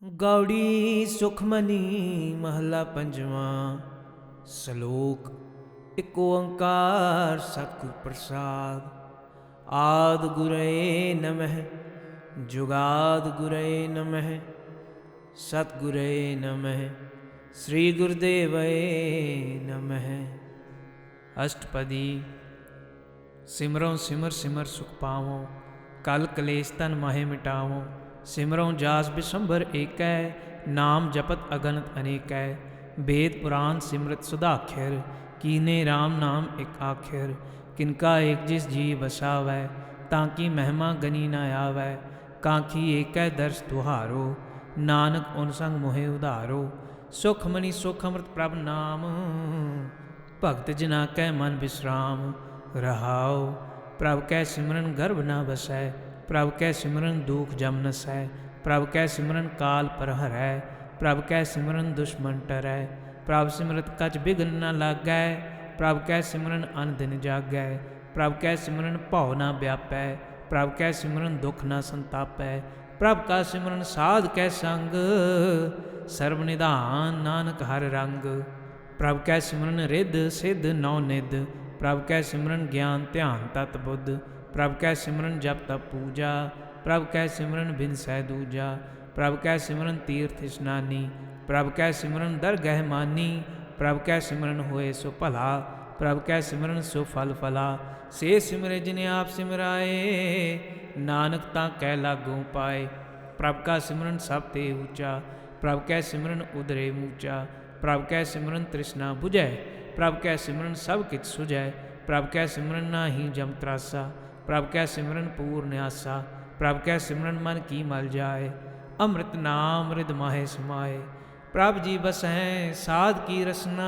ਗੌੜੀ ਸੁਖਮਨੀ ਮਹਲਾ ਪੰਜਵਾਂ। ਸ਼ਲੋਕ। ਇਕ ਓੰਕਾਰ ਸਤਿਗੁਰ ਪ੍ਰਸਾਦ। ਆਦਿ ਗੁਰਏ ਨਮਹਿ ਜੁਗਾਦਿ ਗੁਰਏ ਨਮਹਿ ਸਤਿਗੁਰਏ ਨਮਹਿ ਸ੍ਰੀ ਗੁਰਦੇਵਏ ਨਮਹਿ। ਅਸ਼ਟਪਦੀ। ਸਿਮਰੋਂ ਸਿਮਰ ਸਿਮਰ ਸੁਖ ਪਾਵੋਂ, ਕਲ ਕਲੇਸ਼ ਤਨ ਮਾਹੇ ਮਿਟਾਵੋਂ। ਸਿਮਰੋਂ ਜਾਸ ਬਿਸੰਭਰ ਏਕੈ, ਨਾਮ ਜਪਤ ਅਗਨਤ ਅਨੇਕੈ। ਵੇਦ ਪੁਰਾਨ ਸਿਮਰਤ ਸੁਧਾਖਿਰ, ਕੀਨੇ ਰਾਮ ਨਾਮ ਇਕ ਆਖਿਰ। ਕਿਨਕਾ ਏਕ ਜਿਸ ਜੀ ਵਸਾਵੈ, ਤਾਂ ਕੀ ਮਹਿਮਾ ਗਨੀ ਨ ਆਵੈ। ਕਾਂਖੀ ਏਕੈ ਦਰਸ ਤੁਹਾਰੋ, ਨਾਨਕ ਉਨ ਸੰਗ ਮੋਹਿ ਉਧਾਰੋ। ਸੁਖਮਨੀ ਸੁਖ ਅੰਮ੍ਰਿਤ ਪ੍ਰਭ ਨਾਮ, ਭਗਤ ਜਨਾ ਕੈ ਮਨ ਬਿਸਰਾਮ। ਰਹਾਉ। ਪ੍ਰਭ ਕੈ ਸਿਮਰਨ ਗਰਭ ਨ ਬਸੈ, ਪ੍ਰਭ ਕੈ ਸਿਮਰਨ ਦੁਖ ਜਮ ਨਸੈ। ਪ੍ਰਭ ਕੈ ਸਿਮਰਨ ਕਾਲ ਪਰ ਹਰੈ, ਪ੍ਰਭ ਕੈ ਸਿਮਰਨ ਦੁਸ਼ਮਨ ਟਰੈ। ਪ੍ਰਭ ਸਿਮਰਤ ਕਛ ਬਿਘਨ ਨ ਲਾਗੈ, ਪ੍ਰਭ ਕੈ ਸਿਮਰਨ ਅਨ ਦਿਨ ਜਾਗੈ। ਪ੍ਰਭ ਕੈ ਸਿਮਰਨ ਭਉ ਨ ਵਿਆਪੈ, ਪ੍ਰਭ ਕੈ ਸਿਮਰਨ ਦੁਖ ਨ ਸੰਤਾਪੈ। ਪ੍ਰਭ ਕਾ ਸਿਮਰਨ ਸਾਧ ਕੈ ਸੰਗ, ਸਰਬ ਨਿਧਾਨ ਨਾਨਕ ਹਰਿ ਰੰਗ। ਪ੍ਰਭ ਕੈ ਸਿਮਰਨ ਰਿੱਧ ਸਿੱਧ ਨੌ ਨਿਧ, ਪ੍ਰਭ ਕੈ ਸਿਮਰਨ ਗਿਆਨ ਧਿਆਨ ਤਤ ਬੁੱਧ। ਪ੍ਰਭ ਕੈ ਸਿਮਰਨ ਜਪ ਤਪ ਪੂਜਾ, ਪ੍ਰਭ ਕੈ ਸਿਮਰਨ ਬਿਨਸੈ ਦੂਜਾ। ਪ੍ਰਭ ਕੈ ਸਿਮਰਨ ਤੀਰਥ ਇਸ਼ਨਾਨੀ, ਪ੍ਰਭ ਕੈ ਸਿਮਰਨ ਦਰਗਹਿ ਮਾਨੀ। ਪ੍ਰਭ ਕੈ ਸਿਮਰਨ ਹੋਏ ਸੋ ਭਲਾ, ਪ੍ਰਭ ਕੈ ਸਿਮਰਨ ਸੋ ਫਲ ਫਲਾ। ਸੇ ਸਿਮਰੇ ਜਿਨੇ ਆਪ ਸਿਮਰਾਏ, ਨਾਨਕ ਤਾਂ ਕੈ ਲਾਗੋ ਪਾਏ। ਪ੍ਰਭ ਕਾ ਸਿਮਰਨ ਸਭ ਤੇ ਊਚਾ, ਪ੍ਰਭ ਕੈ ਸਿਮਰਨ ਉਦਰੇ ਮੂਚਾ। ਪ੍ਰਭ ਕੈ ਸਿਮਰਨ ਤ੍ਰਿਸ਼ਨਾ ਬੁਝੈ, ਪ੍ਰਭ ਕੈ ਸਿਮਰਨ ਸਭ ਕਿਛ ਸੁਝੈ। ਪ੍ਰਭ ਕੈ ਸਿਮਰਨ ਨਾਹੀ ਜਮ ਤਰਾਸਾ, ਪ੍ਰਭ ਕੈ ਸਿਮਰਨ ਪੂਰਨ ਆਸਾ। ਪ੍ਰਭ ਕੈ ਸਿਮਰਨ ਮਨ ਕੀ ਮਲ ਜਾਏ, ਅੰਮ੍ਰਿਤ ਨਾਮ ਰਿਦ ਮਾਹੇ ਸਮਾਏ। ਪ੍ਰਭ ਜੀ ਬਸਹਿ ਸਾਧ ਕੀ ਰਸਨਾ,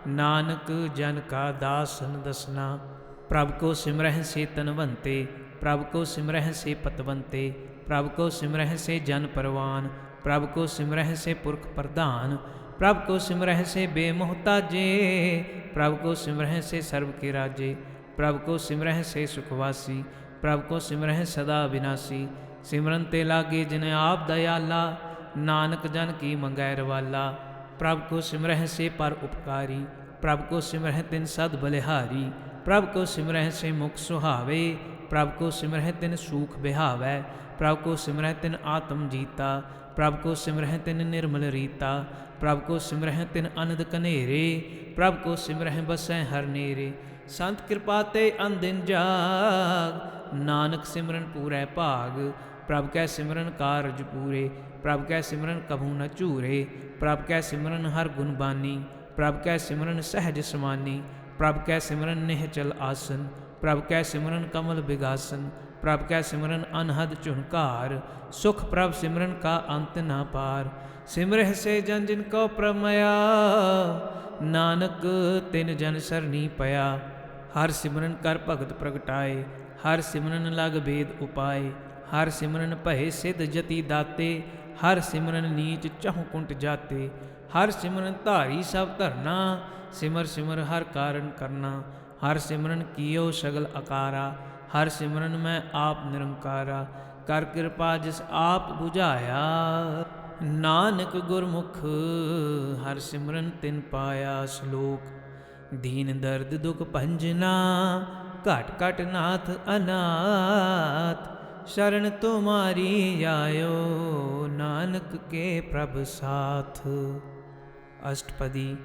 ਨਾਨਕ ਜਨ ਕਾ ਦਾਸਨ ਦਸਨਾ। ਪ੍ਰਭ ਕੋ ਸਿਮਰਹਿ ਸੇ ਤਨਵੰਤੇ, ਪ੍ਰਭ ਕੋ ਸਿਮਰਹਿ ਸੇ ਪਤਵੰਤੇ। ਪ੍ਰਭ ਕੋ ਸਿਮਰਹਿ ਸੇ ਜਨ ਪਰਵਾਨ, ਪ੍ਰਭ ਕੋ ਸਿਮਰਹਿ ਸੇ ਪੁਰਖ ਪ੍ਰਧਾਨ। ਪ੍ਰਭ ਕੋ ਸਿਮਰਹਿ ਸੇ ਬੇਮੁਹਤਾਜੇ, ਪ੍ਰਭ ਕੋ ਸਿਮਰਹਿ ਸੇ ਸਰਬ ਕੇ ਰਾਜੇ। ਪ੍ਰਭ ਕੋ ਸਿਮਰਹਿ ਸੇ ਸੁਖਵਾਸੀ, ਪ੍ਰਭ ਕੋ ਸਿਮਰਹਿ ਸਦਾ ਵਿਨਾਸੀ। ਸਿਮਰਨ ਤੇ ਲਾਗੇ ਜਿਨ ਆਪ ਦਇਆਲਾ, ਨਾਨਕ ਜਨ ਕੀ ਮੰਗੈ ਰਵਾਲਾ। ਪ੍ਰਭ ਕੋ ਸਿਮਰਹਿ ਸੇ ਪਰ ਉਪਕਾਰੀ, ਪ੍ਰਭ ਕੋ ਸਿਮਰਹਿ ਤਿਨ ਸਦ ਬਲਿਹਾਰੀ। ਪ੍ਰਭ ਕੋ ਸਿਮਰਹਿ ਸੇ ਮੁਖ ਸੁਹਾਵੇ, ਪ੍ਰਭ ਕੋ ਸਿਮਰਹਿ ਤਿਨ ਸੂਖ ਬਿਹਾਵੈ। ਪ੍ਰਭ ਕੋ ਸਿਮਰਹਿ ਤਿਨ ਆਤਮ ਜੀਤਾ, ਪ੍ਰਭ ਕੋ ਸਿਮਰਹਿ ਤਿਨ ਨਿਰਮਲ ਰੀਤਾ। ਪ੍ਰਭ ਕੋ ਸਿਮਰਹਿ ਤਿਨ ਅਨੰਦ ਕਨੇਰੇ, ਪ੍ਰਭ ਕੋ ਸਿਮਰਹਿ ਬਸੈ ਹਰ ਨੇਰੇ। ਸੰਤ ਕਿਰਪਾ ਤੇ ਅਨਦਿਨ ਜਾਗ, ਨਾਨਕ ਸਿਮਰਨ ਪੂਰੈ ਭਾਗ। ਪ੍ਰਭ ਕੈ ਸਿਮਰਨ ਕਾਰਜ ਪੂਰੇ, ਪ੍ਰਭ ਕੈ ਸਿਮਰਨ ਕਭੂ ਨ ਝੂਰੇ। ਪ੍ਰਭ ਕੈ ਸਿਮਰਨ ਹਰ ਗੁਣ ਬਾਨੀ, ਪ੍ਰਭ ਕੈ ਸਿਮਰਨ ਸਹਿਜ ਸਮਾਨੀ। ਪ੍ਰਭ ਕੈ ਸਿਮਰਨ ਨਿਹਚਲ ਆਸਨ, ਪ੍ਰਭ ਕੈ ਸਿਮਰਨ ਕਮਲ ਬਿਗਾਸਨ। ਪ੍ਰਭ ਕੈ ਸਿਮਰਨ ਅਨਹਦ ਝੁਨਕਾਰ, ਸੁਖ ਪ੍ਰਭ ਸਿਮਰਨ ਕਾ ਅੰਤ ਨਾ ਪਾਰ। ਸਿਮਰਹਿ ਸੇ ਜਨ ਜਿਨ ਕੋ ਪ੍ਰਮਇਆ, ਨਾਨਕ ਤਿਨ ਜਨ ਸਰਨੀ ਪਿਆ। ਹਰ ਸਿਮਰਨ ਕਰ ਭਗਤ ਪ੍ਰਗਟਾਏ, ਹਰ ਸਿਮਰਨ ਲਗ ਬੇਦ ਉਪਾਏ। ਹਰ ਸਿਮਰਨ ਭਏ ਸਿਧ ਜਤੀ ਦਾਤੇ, ਹਰ ਸਿਮਰਨ ਨੀਚ ਚਹੁ ਕੁੰਟ ਜਾਤੇ। ਹਰ ਸਿਮਰਨ ਧਾਰੀ ਸਭ ਧਰਨਾ, ਸਿਮਰ ਸਿਮਰ ਹਰ ਕਾਰਨ ਕਰਨਾ। ਹਰ ਸਿਮਰਨ ਕੀਓ ਸਗਲ ਅਕਾਰਾ, ਹਰ ਸਿਮਰਨ ਮੈਂ ਆਪ ਨਿਰੰਕਾਰਾ। ਕਰ ਕਿਰਪਾ ਜਿਸ ਆਪ ਬੁਝਾਇਆ, ਨਾਨਕ ਗੁਰਮੁਖ ਹਰ ਸਿਮਰਨ ਤਿਨ ਪਾਇਆ। ਸ਼ਲੋਕ। ਦੀਨ ਦਰਦ ਦੁਖ ਭੰਜਨਾ, ਘਟ ਘਟ ਨਾਥ ਅਨਾਥ। ਸ਼ਰਨ ਤੁਮਾਰੀ ਆਇਓ, ਨਾਨਕ ਕੇ ਪ੍ਰਭ ਸਾਥ। ਅਸ਼ਟਪਦੀ।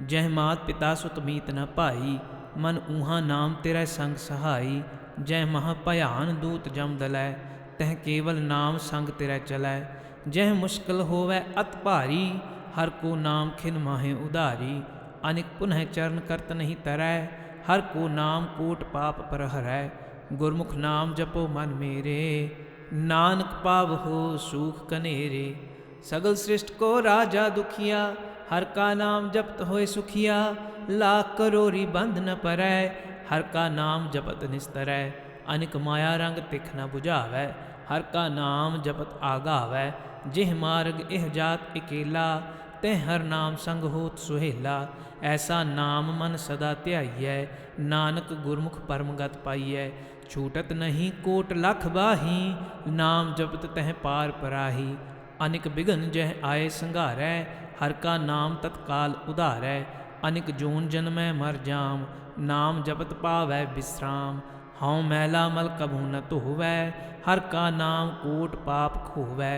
ਜਹ ਮਾਤ ਪਿਤਾ ਸੁਤ ਮੀਤ ਨ ਭਾਈ, ਮਨ ਊਹਾ ਨਾਮ ਤੇਰੇ ਸੰਗ ਸਹਾਈ। ਜਹ ਮਹਾ ਭਿਆਨ ਦੂਤ ਜਮ ਦਲੈ, ਤਹ ਕੇਵਲ ਨਾਮ ਸੰਗ ਤੇਰੇ ਚਲੈ। ਜਹ ਮੁਸ਼ਕਿਲ ਹੋਵੈ ਅਤ ਭਾਰੀ, ਹਰ ਕੋ ਨਾਮ ਖਿਨ ਮਾਹੇ ਉਧਾਰੀ। ਅਨਿਕ ਪੁਨਹ ਚਰਨ ਕਰਤ ਨਹੀਂ ਤਰੈ, ਹਰ ਕੋ ਨਾਮ ਕੋਟ ਪਾਪ ਪਰ ਹਰੈ। ਗੁਰਮੁਖ ਨਾਮ ਜਪੋ ਮਨ ਮੇਰੇ, ਨਾਨਕ ਪਾਵਹੁ ਸੂਖ ਕਨੇਰੇ। ਸਗਲ ਸ੍ਰਿਸ਼ਟ ਕੋ ਰਾਜਾ ਦੁਖੀਆ, ਹਰ ਕਾ ਨਾਮ ਜਪਤ ਹੋਏ ਸੁਖੀਆ। ਲਾਖ ਕਰੋਰੀ ਬੰਧ ਨ ਪਰੈ, ਹਰ ਕਾ ਨਾਮ ਜਪਤ ਨਿਸਤਰੈ। ਅਨਿਕ ਮਾਇਆ ਰੰਗ ਤਿਖ ਨ ਬੁਝਾਵੈ, ਹਰ ਕਾ ਨਾਮ ਜਪਤ ਆਗਾਵੈ। ਜਿਹ ਮਾਰਗ ਇਹ ਜਾਤ ਇਕੇਲਾ, ਤਹਿ ਹਰ ਨਾਮ ਸੰਗ ਹੋਤ ਸੁਹੇਲਾ। ਐਸਾ ਨਾਮ ਮਨ ਸਦਾ ਧਿਆਈਐ, ਨਾਨਕ ਗੁਰਮੁਖ ਪਰਮਗਤ ਪਾਈਐ। ਛੂਟਤ ਨਹੀਂ ਕੋਟ ਲਖ ਬਾਹੀ, ਨਾਮ ਜਪਤ ਤਹਿ ਪਾਰ ਪਰਾਹੀ। अनिक बिघन जह आए संघारै, हर का नाम तत्काल उधारै। अनिक जोन जन्मै मर जाम, नाम जपत पावै विश्राम। हਉ मैला मल कभू न धोवै, हर का नाम कोट पाप खोवै।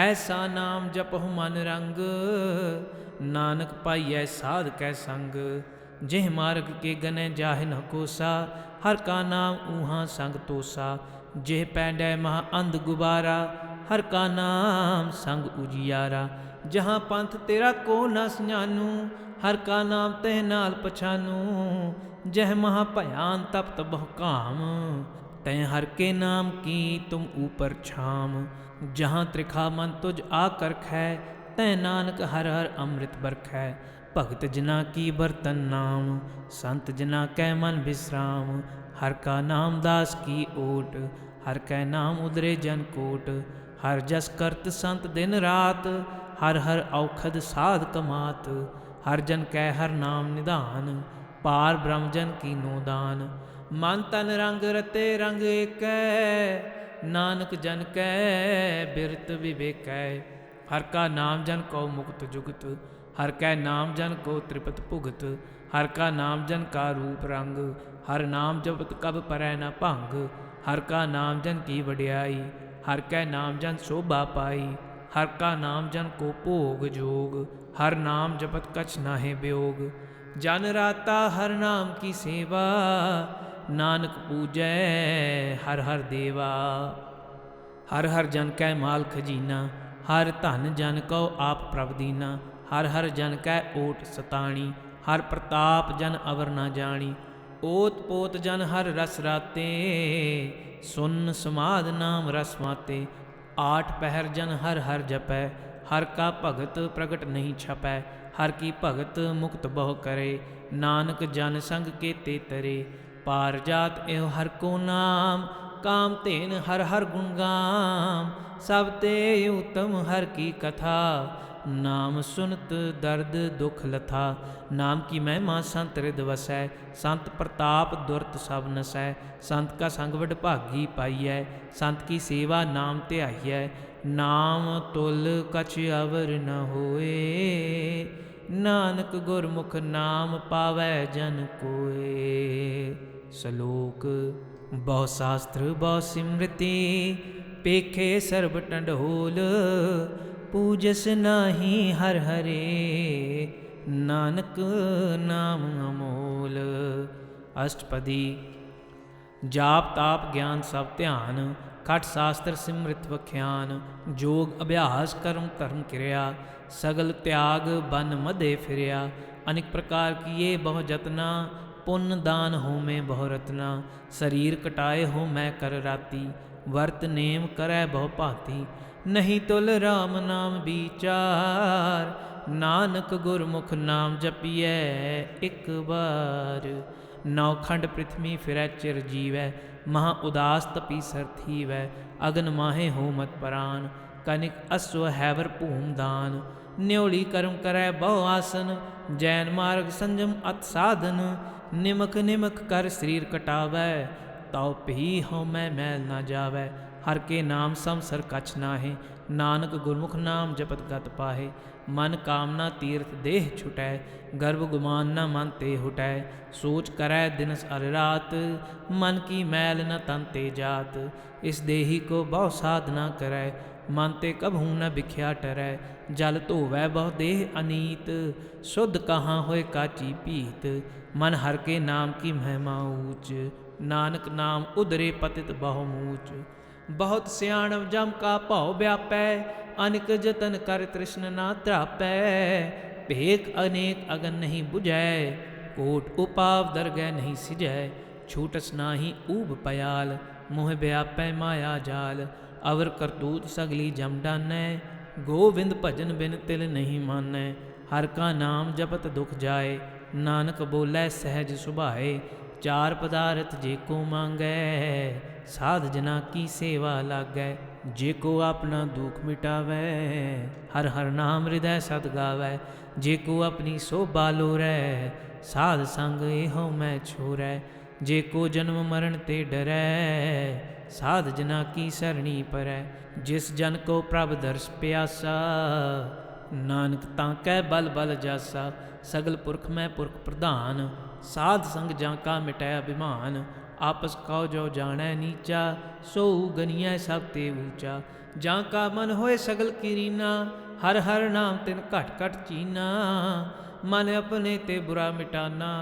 ऐसा नाम जपहु मन रंग, नानक पाइयै साध कै संग। जिह मार्ग के गनै जाहि न कोसा, हर का नाम ऊहाँ संग तोसा। जिह पैंडै महा अंध गुबारा, हर का नाम संग उजियारा। जहाँ पंथ तेरा को न सजानू, हर का नाम तह नाल पछानू। जह महा भयान तपत बहु काम, तय हर के नाम की तुम ऊपर छाम। जहाँ त्रिखा मन तुझ आकर खै, तय नानक हर हर अमृत बरखै। भगत जना की बरतन नाम, संत जना कै मन विश्राम। हर का नाम दास की ओट, हर कै नाम उदरे जन कोट। हर जस करत संत दिन रात, हर हर औखद साध कमात। हर जन कै हर नाम निधान, पार ब्रह्म जन की नो दान। मन तन रंग रते रंग एकै, नानक जन कै बिरत विवेकै। हर का नाम जन को मुक्त जुगत, हर कै नाम जन को त्रिपत भुगत। हर का नाम जन का रूप रंग, हर नाम जपत कब परै न भंग। हर का नाम जन की वड्याई, हर कै नाम जन शोभा पाई। हर का नाम जन को भोग जोग, हर नाम जपत कछ नाहि वियोग। जन राता हर नाम की सेवा, नानक पूजै हर हर देवा। हर हर जन कै माल खजीना, हर धन जन को आप प्रभ दीना। हर हर जन कै ओट सताणी, हर प्रताप जन अवर न जाणी। ओत पोत जन हर रस राते, सुन समाध नाम रस माते। आठ पहर जन हर हर जपै, हर का भगत प्रगट नहीं छपै। हर की भगत मुक्त बहु करे, नानक जन संग के ते तरे। पार जात एहो हर को नाम, काम तेन हर हर गुण गाम। सब ते उत्तम हर की कथा, नाम सुनत दर्द दुख लथा। नाम की महिमा संत हृद वसै, संत प्रताप दुरत सब नसै। संत का संग वड भागी पाइयै, संत की सेवा नाम ध्याइयै। नाम तुल कछ अवर न होए, नानक गुरमुख नाम पावै जन कोए। सलोक बहु शास्त्र बहु सिमृति, पेखे सर्ब टंडहोल। पूजस नाही हर हरे, नानक नाम अमोल। अष्टपदी। जाप ताप ज्ञान सब ध्यान, खट शास्त्र सिमृत वख्यान। जोग अभ्यास कर्म धर्म क्रिया, सगल त्याग बन मधे फिरया। अनेक प्रकार किए बहु जतना, पुण्य दान हो में बहु रतना। शरीर कटाए हो मैं कर राती, वर्त नेम करै बहु भांति। नहीं तुल राम नाम विचार, नानक गुरमुख नाम जपिए एक बार। नौखंड पृथ्वी फिरै चिर जीवै, महा उदास तपी सर थीवै। अगन माहे हो मत परान, कनिक अश्व हैवर भूम दान। न्योली कर्म करै बहु आसन, जैन मार्ग संजम अत साधन। निमक निमक कर शरीर कटावै, तौ भी हਉ मैं मैल न जावै। हर के नाम समसर कछ नाहि, नानक गुरमुख नाम जपत गत पाहे। मन कामना तीर्थ देह छुटै, गर्भ गुमान न मन ते हुटै। सोच करै दिनस अर रात, मन की मैल न तन ते जात। इस देही को बहु साधना करै, मन ते कभू न बिख्या टरै। जल धोवै बहु देह अनीत, शुद्ध कहाँ होए काची पीत। मन हर के नाम की महिमा ऊच, नानक नाम उदरे पतित बहु मूच। बहुत सियाणव जम का भौ व्यापै, अनिक जतन कर तृष्ण ना त्रापै। भेक अनेक अगन नहीं बुझै, कोट उपाव दरगह नहीं सिजै। छूटस नाही ऊब पयाल, मोह व्यापै माया जाल। अवर करतूत सगली जम डानै, गोविंद भजन बिन तिल नहीं मानै। हर का नाम जपत दुख जाए, नानक बोलै सहज सुभाए। चार पदारथ जे को मांगै, साध जना की सेवा लागै। जे को अपना दुख मिटावै, हर हर नाम हृदय सद गावै। जे को अपनी शोभा लोरै, साध संग एहो मैं छोरै। जे को जन्म मरण ते डरै, साध जना की सरणी परै। जिस जन को प्रभ दर्श प्यासा, नानक तांकै बल बल जासा। सगल पुरख मैं पुरख प्रधान, साध संग जां का मिटै अभिमान। आपस कौ जो जानै नीचा, सो गनियै सब ते ऊंचा। जां का मन होए सगल कीरीना, हर हर नाम तिन घट घट चीना। मन अपने ते बुरा मिटाना,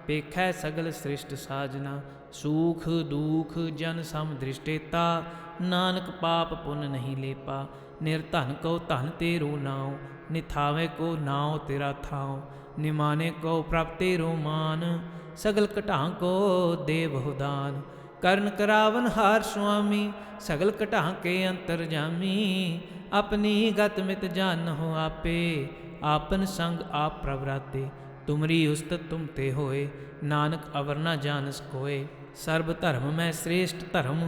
पेखै सगल सृष्ट साजना। सूख दूख जन सम दृष्टेता, नानक पाप पुन नहीं लेपा। निर्धन को धन तेरो नाव, निथावे को नाव तेरा थाव। निमाने को प्रभ तेरो मान, सगल घटां को दे बहु दान। करण करावन हार स्वामी, सगल घटां के अंतर जामी। अपनी गत मित जानहु आपे, आपन संग आप प्रभ राते। तुमरी उस्तत तुम ते होए, नानक अवर न जानस कोय। सर्ब धर्म में श्रेष्ठ धर्म,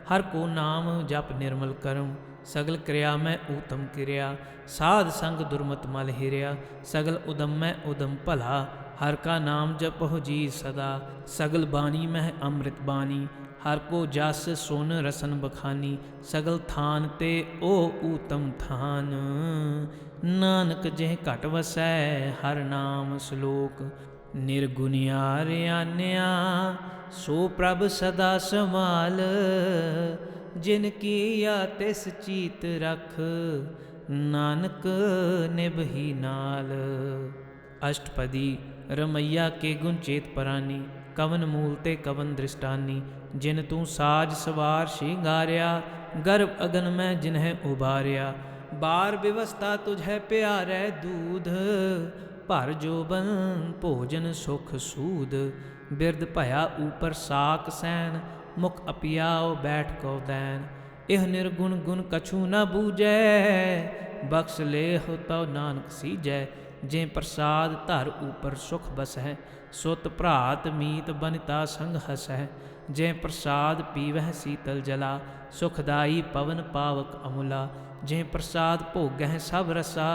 हर को नाम जप निर्मल करम। सगल क्रिया में उत्तम क्रिया, साध संग दुर्मत मल हिरिया। सगल उदम में उदम भला, हर का नाम जपो जी सदा। सगल बानी में अमृत बानी, हर को जस सुन रसन बखानी। सगल थान ते ओ उत्तम थान, नानक जेह घट वसै हर नाम श्लोक। निर्गुणियारियान्या सो प्रभ सदा समाल, जिन की या तिस चीत रख, नानक निभही नाल। अष्टपदी रमैया के गुण चेत परानी, कवन मूल ते कवन दृष्टानी। जिन तू साज सवार श्रृंगारिया, गर्भ अगन में जिन्हें उबारिया। बार व्यवस्था तुझे प्यारे दूध, भर जोबन भोजन सुख सूद। बिरद भया ऊपर साक सैन, मुख अपियाओ बैठ को दैन। इह निर्गुण गुण कछु न बूझै, बख्श ले हो तो नानक सीजै। जे प्रसाद धर ऊपर सुख बसै, सुत भ्रात मीत बनिता संग हसै। जे प्रसाद पीवह शीतल जला, सुखदाई पवन पावक अमुला। जे प्रसाद भोगह सब रसा,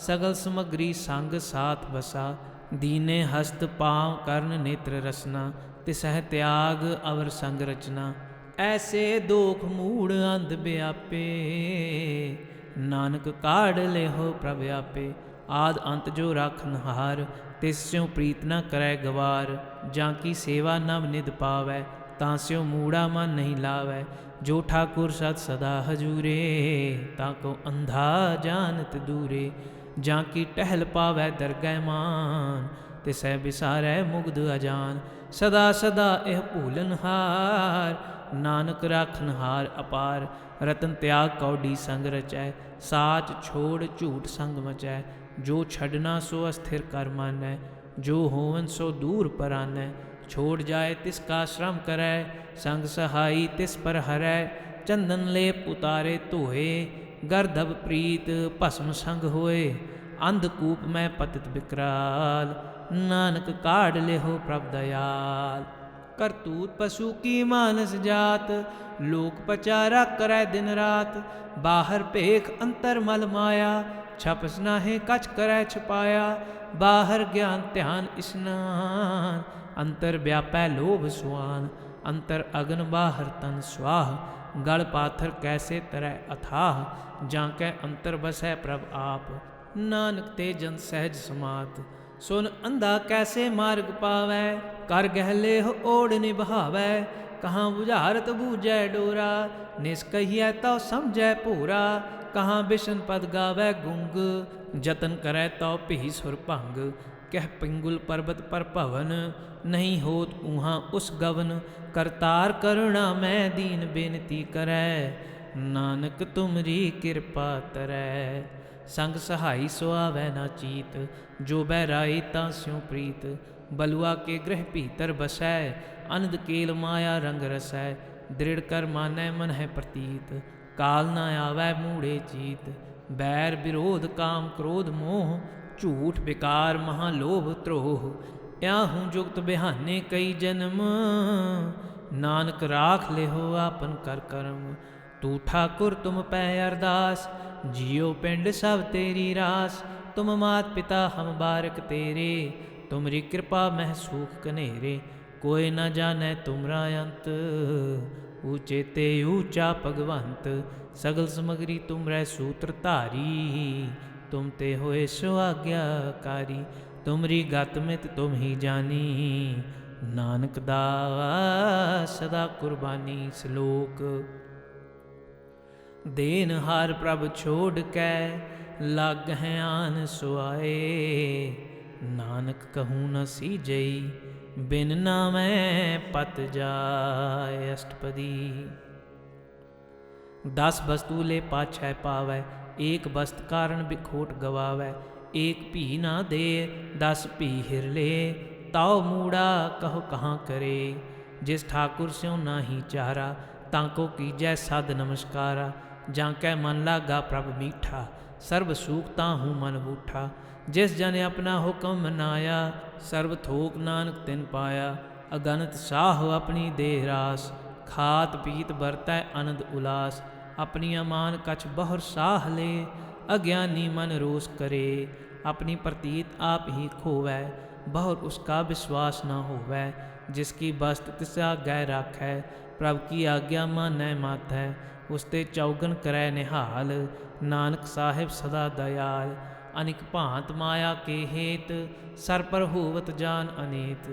सगल समग्री संग साथ बसा। दीने हस्त पाँव कर्ण नेत्र रसना, तिसह त्याग अवर संग रचना। ऐसे दोख मूढ़ अंध व्यापे, नानक काढ़ ले हो प्रभ आपे। आद अंत जो राखन हार, तिस्यों प्रीत न करै गवार। जाकी सेवा नव निध पावै, तांस्यों मूढ़ा मन नहीं लावै। जो ठाकुर सत सदा हजूरे, ताको अंधा जानत दूरे। जाकी टहल पावै दरगह मान, तिसै बिसारै मुग्ध अजान। सदा सदा एह भूलन हार, नानक राखन हार अपार। रतन त्याग कौडी संग रचै, साच छोड़ झूठ संग मचै। जो छड़ना सो अस्थिर कर मानै, जो होवन सो दूर परानै। छोड़ जाए तिसका श्रम करै, संग सहाई तिस पर हरै। चंदन लेप उतारे धोए, गर्दभ प्रीत भस्म संग होए। अंधकूप में पतित विकराल, नानक काढ़ ले हो प्रभ दयाल। करतूत पशु की मानस जात, लोक पचारा करै दिन रात। बाहर भेख अंतर मल माया, छपस नाहे कछ करै छपाया। बाहर ज्ञान ध्यान स्नान, अंतर व्यापै लोभ सुआन। अंतर अगन बाहर तन स्वाह, गल पाथर कैसे तरह अथाह। जाकै अंतर बसै प्रभ आप, नानक ते जन सहज समात। सुन अंधा कैसे मार्ग पावै, कर गहले हो ओढ़ निभावै। कहाँ बुझारत बूझै डोरा, निष्कहियै तो समझै पूरा। कहाँ बिशन पद गावै गुंग, जतन करै तो भी सुर भंग। कह पिंगुल पर्वत पर भवन, नहीं होत ऊहाँ उस गवन। करतार करुणा मैं दीन बेनती करै, नानक तुमरी कृपा तरै। संग सहाई सुआवै ना चीत, जो बैराई तां स्यों प्रीत। बलुआ के गृह भीतर बसै, अनद केल माया रंग रसै। दृढ़ कर मानै मन है प्रतीत, काल न आवै मूढ़े चीत। बैर विरोध काम क्रोध मोह, झूठ विकार महालोभ त्रोह। याहूँ जुगत बिहाने कई जन्म, नानक राख ले हो आपन कर करम। तू ठाकुर तुम पै अरदास, जियो पिंड सब तेरी रास। तुम मात पिता हम बारक तेरे, तुमरी कृपा मह सूख कनेरे। कोई न जाने तुमरा अंत, ऊचे ते ऊंचा भगवंत, सगल समगरी तुमरै सूत्र धारी। तुम ते होए सो आज्ञाकारी, तुमरी गत मित तुम ही जानी। नानक दास सदा कुर्बानी। श्लोक। देन हार प्रभ छोड़ कै, लाग हैं आन सुआए। नानक कहूँ न सीजई, बिन नामै पत जाय। अष्टपदी। 10 वस्तु ले पाछै पावै, एक वस्त कारण बिखोट गवावै। एक भी ना दे, 10 भी हिर ले, ताओ मूड़ा कहो कहाँ करे। जिस ठाकुर स्यों नाही चारा, ताको कीजै सद नमस्कारा। जांकै मन लागा प्रभ मीठा, सर्व सुख ताहूँ मन बूठा। जिस जन अपना हुक्म मनाया, सर्व थोक नानक तिन पाया। अगनत साह अपनी देह रास, खात पीत बरतै आनंद उलास। अपनी अमान कछ बहुर साह ले, अज्ञानी मन रोस करे। अपनी प्रतीत आप ही खोवै, बहुर उसका विश्वास न होवै। जिसकी बस्त तिस आज्ञा राखै, प्रभ की आज्ञा मानै माथै। उसते चौगन करै निहाल, नानक साहिब सदा दयाल। अनिक भांत माया के हेत, सर पर होवत जान अनेत।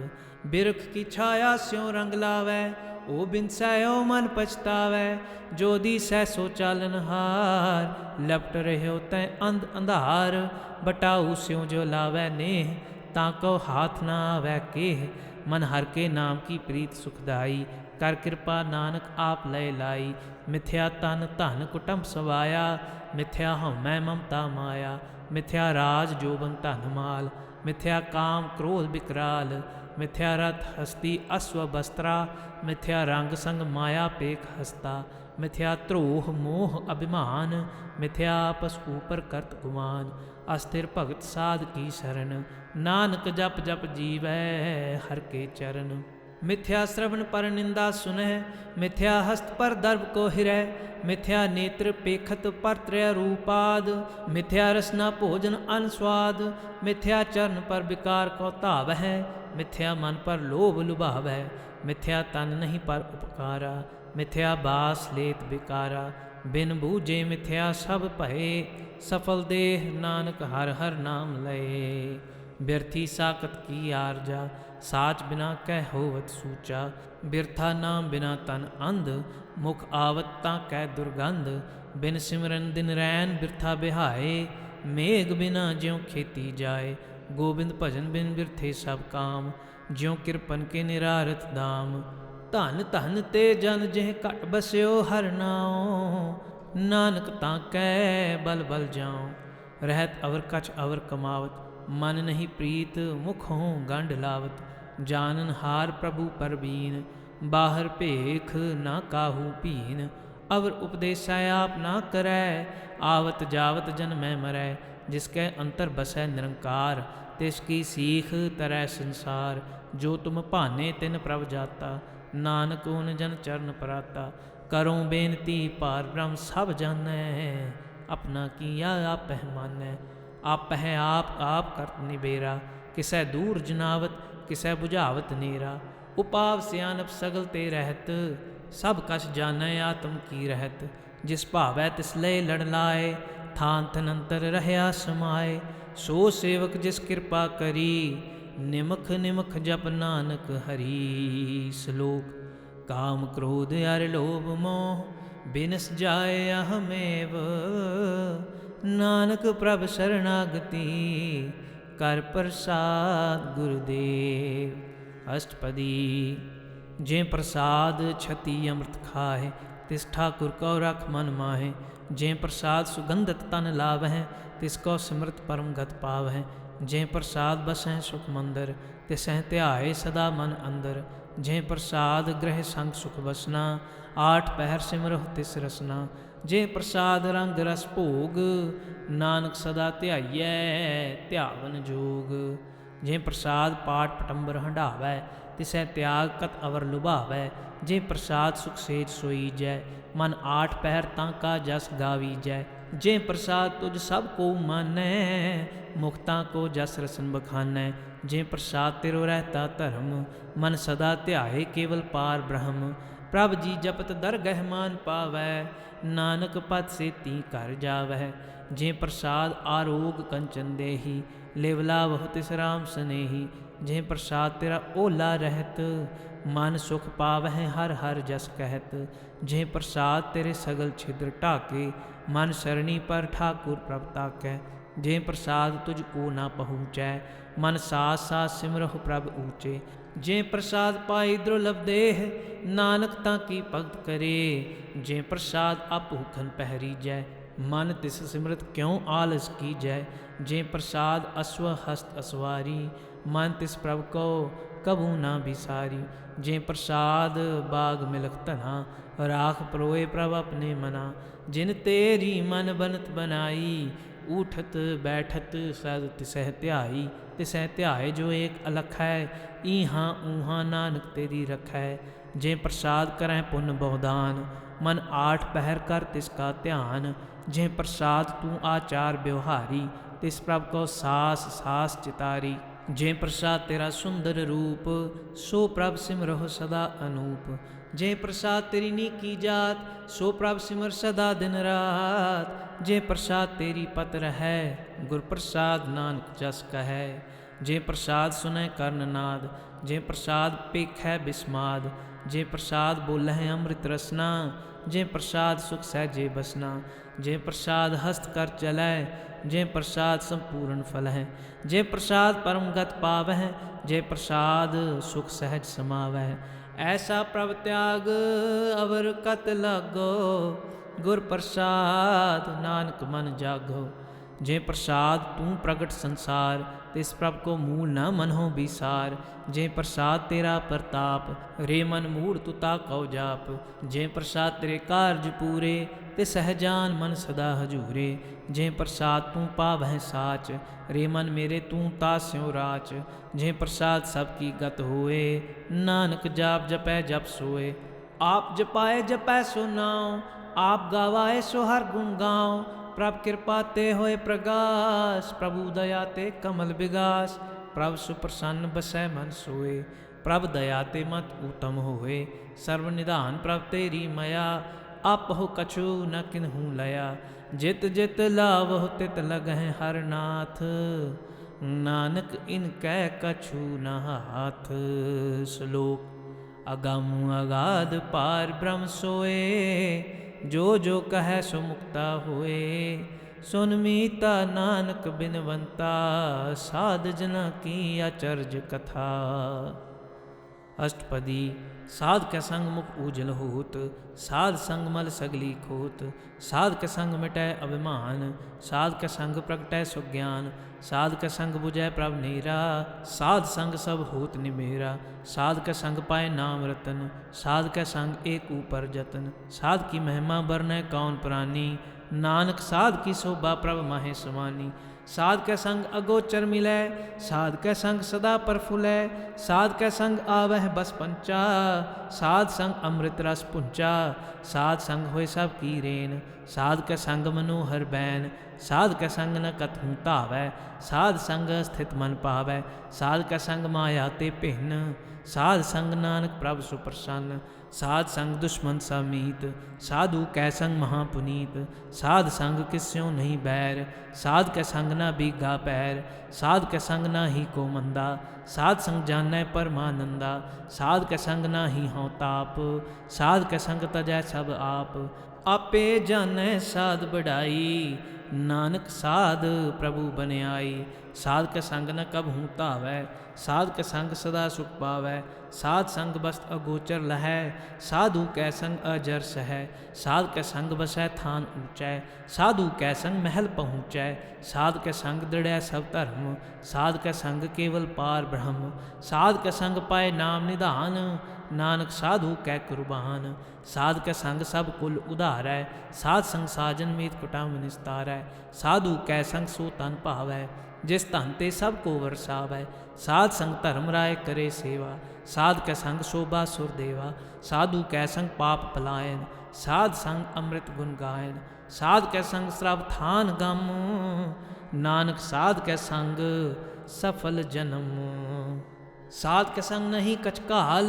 बिरख की छाया स्यों रंग लावै, ओ बिनसै ओ मन पछतावै। जो दिसै सो चालन हार, लपट रह्यो तै अंध अंधार। बटाऊ स्यों जो लावै नेह, ताको हाथ न आवै केह। मन हर के नाम की प्रीत सुखदाई, कर कृपा नानक आप लय लाई। मिथ्या तन धन कुटुंब सवाया, मिथ्या हउमੈ ममता माया। मिथ्या राज जोबन धन माल, मिथ्या काम क्रोध विकराल। मिथ्या रथ हस्ती अश्व बस्त्रा, मिथ्या रंग संग माया पेख हस्ता। मिथ्या द्रोह मोह अभिमान, मिथ्या आपस ऊपर करत गुमान। अस्थिर भगत साध की शरण, नानक जप जप जीवै हर के चरण। मिथ्या श्रवण पर निंदा सुनह, मिथ्या हस्त पर दर्भ को हिरै। मिथ्या नेत्र पेखत पर त्रय रूपाद, मिथ्या रसना भोजन अन स्वाद। मिथ्या चरण पर विकार को धावह, मिथ्या मन पर लोभ लुभावै। मिथ्या तन नहीं पर उपकारा, मिथ्या बास लेत बिकारा। बिन बूझे मिथ्या सब भये, सफल देह नानक हर हर नाम लये। बिरथी साकत की आरजा, साच बिना कह होवत सूचा। बिरथा नाम बिना तन अंध, मुख आवत तां कै दुर्गंध। बिन सिमरन दिन रैन बिरथा बिहाए, मेघ बिना ज्यों खेती जाए। गोबिंद भजन बिन बिरथे सब काम, ज्यों किरपन के निरारथ दाम। धन धन ते जन जिह घट बस्यो हर नाओ, नानक तां कै बल बल जाऊं। रहत अवर कछ अवर कमावत, मन नहीं प्रीत मुखों गंढ लावत। जानन हार प्रभु परबीन, बाहर भेख ना काहू पीन। अवर उपदेसै आप ना करै, आवत जावत जन्मै मरै। जिसकै अंतर बसै निरंकार, तिसकी सीख तरै संसार। जो तुम भाने तिन प्रभ जाता, नानक उन जन चरण पराता। करो बेनती पार ब्रह्म सब जानै, अपना किया आपह मानै। आपह आप करत निबेरा, किसै दूर जनावत किसै बुझावत नेरा। उपाव सियानप सगल ते रहत, सब कछ जानै आत्म की रहत। जिस भावै तिस लय लड़ लाए, थान थनंतर रहया समाए। सो सेवक जिस कृपा करी, निमख निमख जप नानक हरि। श्लोक। काम क्रोध अर लोभ मोह, बिनस जाए अहमेव। नानक प्रभ शरणागति, कर प्रसाद गुरुदेव। अष्टपदी। जे प्रसाद छति अमृत खाए, तिस ठाकुर को रख मन माहे। जे प्रसाद सुगंधत तन लावह, तिसको सिमरत परम गत पावह। जे प्रसाद बसह सुख मंदर, तिसह ध्याए सदा मन अंदर। जे प्रसाद ग्रह संग सुख बसना, 8 पहर सिमरह तिस रसना। जे प्रसाद रंग रस भोग, नानक सदा ध्याइयै ध्यावन जोग। जे प्रसाद पाठ पटंबर हंडावै, तिसै त्याग कत अवर लुभावै। जे प्रसाद सुख सेज सोईजै, मन 8 पहर तांका जस गावीजै। जे प्रसाद तुझ सब को मानै, मुक्तां को जस रसन बखानै। जे प्रसाद तिरो रहता धर्म, मन सदा ध्याए केवल पार ब्रह्म। प्रभ जी जपत दरगह मान पावै, नानक पद सेती घर जावै। जे प्रसाद आरोग कंचन देही, लेवला बहु तिस राम स्नेही। जे प्रसाद तेरा ओला रहत, मन सुख पावह हर हर जस कहत। जे प्रसाद तेरे सगल छिद्र ढाके, मन सरणी पर ठाकुर प्रभ ताकै। जे प्रसाद तुझको ना पहुँचै, मन सास सास सिमरहु प्रभ ऊँचे। जे प्रसाद पाई दुर्लभ देह, नानक ताकी भगत करे। जे प्रसाद अभूखन पहरीजै, मन तिस सिमरत क्यों आलस कीजै। जे प्रसाद अश्व हस्त असवारी, मन तिस प्रभ को कबू ना बिसारी। जे प्रसाद बाग मिलख तना, राख परोए प्रभ अपने मना। जिन तेरी मन बनत बनाई, उठत बैठत सद तिसह ध्याई। तिसह ध्याए जो एक अलख है, ईहाँ ऊहाँ नानक तेरी रखै। जे प्रसाद करैं पुन बहुदान, मन आठ पहर कर तिसका ध्यान। जे प्रसाद तू आचार व्यवहारी, तिस प्रभ को सास सास चितारी। जे प्रसाद तेरा सुंदर रूप, सो प्रभ सिमरहु सदा अनूप। जे प्रसाद तेरी नीकी जात, सो प्रभ सिमर सदा दिन रात। जे प्रसाद तेरी पत रहै, गुर प्रसाद नानक जस कहै। जे प्रसाद सुनै कर्ण नाद, जे प्रसाद पेखै बिस्माद। जे प्रसाद बोलह अमृत रसना, जे प्रसाद सुख सहजे बसना। जे प्रसाद हस्त कर चलै, जे प्रसाद संपूर्ण फल है। जे प्रसाद परम गत पावह, जे प्रसाद सुख सहज समावह। ऐसा प्रभ त्याग अवर कत लागो, गुर प्रसाद नानक मन जागो। जे प्रसाद तू प्रगट संसार, तिस प्रभ को मूल न मनहो बिसार। जे प्रसाद तेरा प्रताप, रे मन मूढ़ तू ताकौ जाप। जे प्रसाद तेरे कारज पूरे, ते सहजान मन सदा हजूरे। जे प्रसाद तू पावह साच, रे मन मेरे तू तास्यों राच। जे प्रसाद सबकी गत होए, नानक जाप जपै जप सोए। आप जपाए जपै सो नाम, आप गावाए सो हर गुण गाँव। प्रभ कृपा ते होए प्रगास, प्रभु दया ते कमल विगास। प्रभ सुप्रसन्न बसै मन सोए, प्रभ दया ते मत उत्तम होए। सर्व निधान प्रभ तेरी मया, आपहु कछु न किन्हू लया। जित जित लावहु तित लगह हर नाथ, नानक इनकै कछु न हाथ। श्लोक अगम अगाध पार ब्रह्म सोए, जो जो कहै सो मुक्ता होए। सुन मीता नानक बिनवंता, साध जना की अचरज कथा। अष्टपदी साध कै संग मुख उजल होत, साध संग मल सगली खोत। साध कै संग मिटै अभिमान, साध कै संग प्रगटै सुज्ञान। साध कै संग बुझै प्रभ नीरा, साध संग सब होत निमेरा। साध कै संग पाए नाम रतन, साध कै संग एक ऊपर जतन। साध की महिमा बरनै कौन प्राणी, नानक साध की शोभा प्रभ माहे समानी। साध कै संग अगोचर मिलै, साध कै संग सदा प्रफुल्लै। साध कै संग आवह बस पंचा, साध संग अमृत रस पुंचा। साध संग होए सब की रेन, साध कै संग मनोहर बैन। साध कै संग न कतहूँ धावै, साध संग स्थित मन पावै। साध कै संग माया ते भिन्न, साध संग नानक प्रभ सुप्रसन्न। साध संग दुश्मन सब मीत, साधु कै संग महापुनीत। साध संग किस्यों नहीं बैर, साध कै संग न बीघा पैर। साध कै संग ना ही को मंदा, साध संग जानै परमानंदा। साध कै संग ना ही हों ताप, साध कै संग तजै सब आप। आपे जानै साध बढ़ाई, नानक साध प्रभु बनियाई। साध कै संग न कबहूँ धावै, साध कै संग सदा सुख पावै। साध संग बस्त अगोचर लहै, साधु कै संग अजर सहै। साध कै संग बसै थान ऊँचै, साधु कै संग महल पहुँचै। साध कै संग दृढ़ै सब धर्म, साध कै संग केवल पार ब्रह्म। साध कै संग पाए नाम निधान, नानक साधु कै कुर्बान। साध कै संग सब कुल उधारै, साध संग साजन मीत कुटुंब निस्तारै। साधु कै संग सो तन भावै, जिस धन ते सब को वरसावै। साध संग धर्म राय करे सेवा, साध कै संग शोभा सुर देवा। साधु कै संग पाप पलायन, साध संग अमृत गुण गायन। साध कै संग श्रव थान गम, नानक साध कै संग सफल जन्म। साध के संग नहीं कचकाल,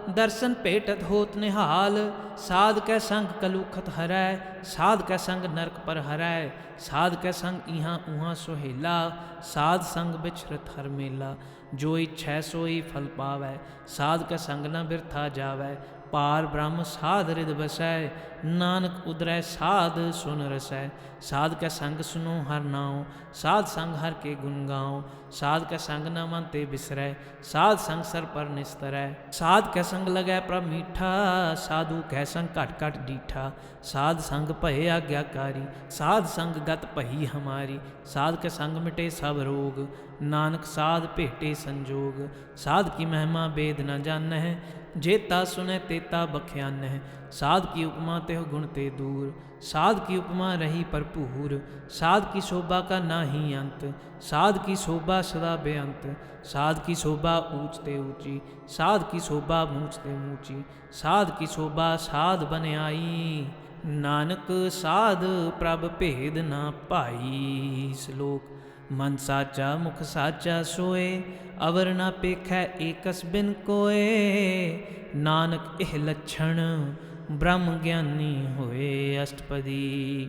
दर्शन पेटत होत निहाल। साध के संग कलुखत हरै, साध के संग नरक पर हरै। साध के संग इहाँ उहाँ सोहेला, साध संग बिछरत हर मेला। जो इच्छै सोई फल पावै, साध के संग न बिरथा जावै। पार ब्रह्म साध हृद बसै, नानक उदरै साध सुन रसै। साध के संग सुनो हर नाम, साध संग हर के गुण गाओ। साध के संग न मन ते बिसरै, साध संग सर पर निस्तरै। साध के संग लगै प्रभ मीठा, साधु कै संग घट घट डीठा। साध संग भय आज्ञाकारी, साध संग गत भई हमारी। साध के संग मिटे सब रोग, नानक साध भेटे संजोग। साध की महिमा वेद न जानह, जेता सुनै तेता बख्यानह। साध की उपमा तेह गुण ते दूर, साध की उपमा रही भरपूर। साध की शोभा का नाही अंत, साध की शोभा सदा बेअंत। साध की शोभा ऊंच ते ऊंची, साध की शोभा मूंच ते मूंची। साध की शोभा साध बन आई, नानक साध प्रभ भेद ना पाई। श्लोक। मन साचा मुख साचा सोए, अवर ना पेखै एकस बिन कोए। नानक एह लक्षण ब्रह्म ज्ञानी होए। अष्टपदी।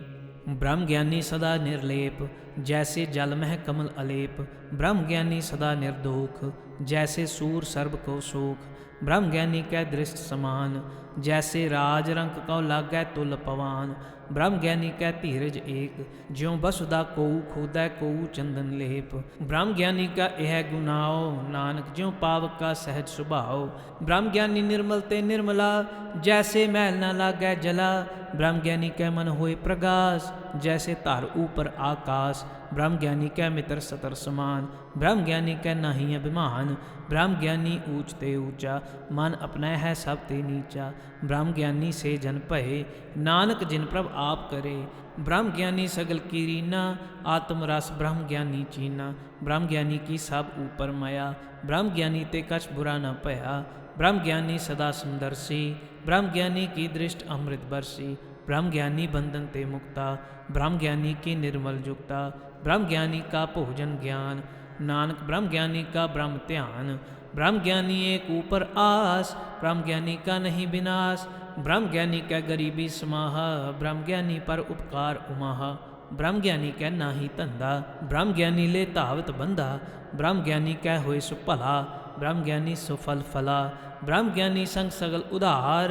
ब्रह्म ज्ञानी सदा निर्लेप, जैसे जल मह कमल अलेप। ब्रह्म ज्ञानी सदा निर्दोख, जैसे सूर सर्ब को शोक। ब्रह्म ज्ञानी कै दृष्ट समान, जैसे राज रंक कौ लागै तुल पवान। ब्रह्म ज्ञानी कै धीरज एक, ज्यों बसुदा कोऊ खोदै कोऊ चंदन लेप। ब्रह्म ज्ञानी का यह गुनाओ, नानक ज्यों पावक का सहज सुभाव। ब्रह्म ज्ञानी निर्मल ते निर्मला, जैसे मैल न लागै जला। ब्रह्म ज्ञानी कै मन होए प्रगास, जैसे धर ऊपर आकाश। ब्रह्म ज्ञानी कै मित्र सतर समान, ब्रह्म ज्ञानी कै नाही अभिमान। ब्रह्म ज्ञानी ऊंच ते ऊंचा, मन अपना है सब ते नीचा। ब्रह्म ज्ञानी से जन भये, नानक जिन प्रभ आप करे। ब्रह्म ज्ञानी सगल की रीना, आत्म रस ब्रह्म ज्ञानी चीना। ब्रह्म ज्ञानी की सब ऊपर माया, ब्रह्म ज्ञानी ते कछ बुरा न भया। ब्रह्म ज्ञानी सदा सुंदरसी, ब्रह्म ज्ञानी की दृष्ट अमृत बरसी। ब्रह्म ज्ञानी बंधन ते मुक्ता, ब्रह्म ज्ञानी की निर्मल जुक्ता। ब्रह्म ज्ञानी का भोजन ज्ञान, नानक ब्रह्म ज्ञानी का ब्रह्म ध्यान। ब्रह्म ज्ञानी एक ऊपर आस, ब्रह्म ज्ञानी का नहीं विनाश। ब्रह्म ज्ञानी कै गरीबी समाहा, ब्रह्म ज्ञानी पर उपकार उमाहा। ब्रह्म ज्ञानी कै नाही धंधा, ब्रह्म ज्ञानी ले धावत बंधा। ब्रह्म ज्ञानी कै होए सो भला, ब्रह्म ज्ञानी सुफल फला। ब्रह्म ज्ञानी संग सगल उधार,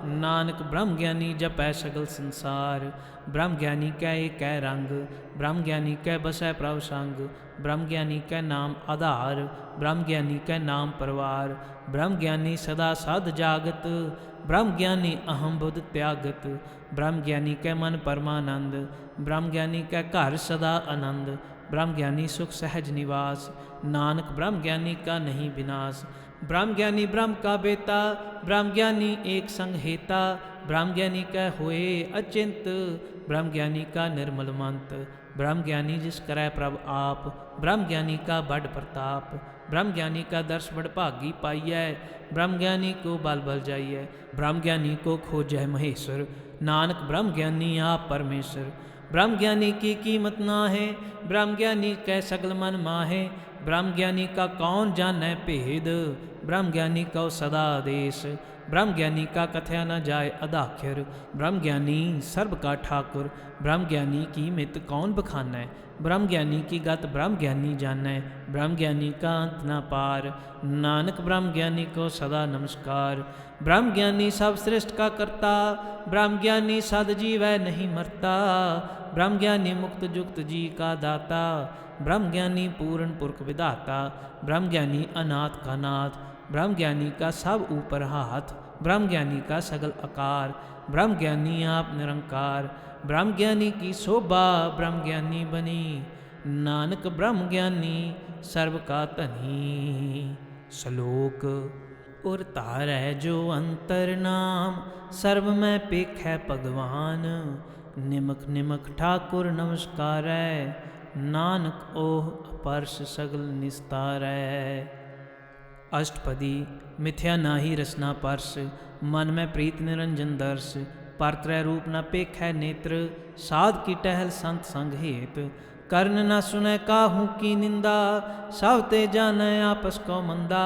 नानक ब्रह्म ज्ञानी जपै सगल संसार। ब्रह्म ज्ञानी कै कै रंग, ब्रह्म ज्ञानी कै बसै प्रभ संग। ब्रह्म ज्ञानी कै नाम आधार, ब्रह्म ज्ञानी कै नाम परवार। ब्रह्म ज्ञानी सदा साध जागत, ब्रह्म ज्ञानी अहम बुध त्यागत। ब्रह्म ज्ञानी कै मन परमानंद, ब्रह्म ज्ञानी कै घर सदा आनंद। ब्रह्म ज्ञानी सुख सहज निवास, नानक ब्रह्म ज्ञानी का नहीं विनाश। ब्रह्म ज्ञानी ब्रह्म का बेता, ब्रह्म ज्ञानी एक संग हेता। ब्रह्म ज्ञानी कै होए अचिंत, ब्रह्म ज्ञानी का निर्मल मंत। ब्रह्म ज्ञानी जिस करै प्रभ आप, ब्रह्म ज्ञानी का बड़ प्रताप। ब्रह्म ज्ञानी का दर्श बड़ भागी पाइयै, ब्रह्म ज्ञानी को बल बल जाइयै। ब्रह्म ज्ञानी को खोजै महेश्वर, नानक ब्रह्म ज्ञानी आप परमेश्वर। ब्रह्म ज्ञानी की कीमत ना है, ब्रह्म ज्ञानी कै सगल मन माहे। ब्रह्म ज्ञानी का कौन जानै भेद, ब्रह्म ज्ञानी को सदा आदेश। ब्रह्म ज्ञानी का कथया न जाय अदाख्यर, ब्रह्म ज्ञानी सर्व का ठाकुर। ब्रह्म ज्ञानी की मित कौन बखानै, ब्रह्म ज्ञानी की गत ब्रह्म ज्ञानी जानै। ब्रह्म ज्ञानी का अंत न पार, नानक ब्रह्म ज्ञानी को सदा नमस्कार। ब्रह्म ज्ञानी सब सृष्ट का करता, ब्रह्म ज्ञानी सद जीवै नहीं मरता। ब्रह्म ज्ञानी मुक्त जुक्त जी का दाता, ब्रह्म ज्ञानी पूर्ण पुरख विधाता। ब्रह्म ज्ञानी अनाथ का नाथ, ब्रह्म ज्ञानी का सब ऊपर हाथ। ब्रह्म ज्ञानी का सगल आकार, ब्रह्म ज्ञानी आप निरंकार। ब्रह्म ज्ञानी की शोभा ब्रह्म ज्ञानी बनी, नानक ब्रह्म ज्ञानी सर्व का धनी। श्लोक। उर तारै जो अंतर नाम, सर्व में पेखै भगवान। निमक निमक ठाकुर नमस्कारै, नानक ओह अपरस सगल निस्तारै। अष्टपदी। मिथ्या नाही रसना परस, मन में प्रीत निरंजन दर्श। पर त्रय रूप न पेखै नेत्र, साध की टहल संत संग हेत। कर्ण न सुनै काहू की निंदा, सब ते जानै आपस को मंदा।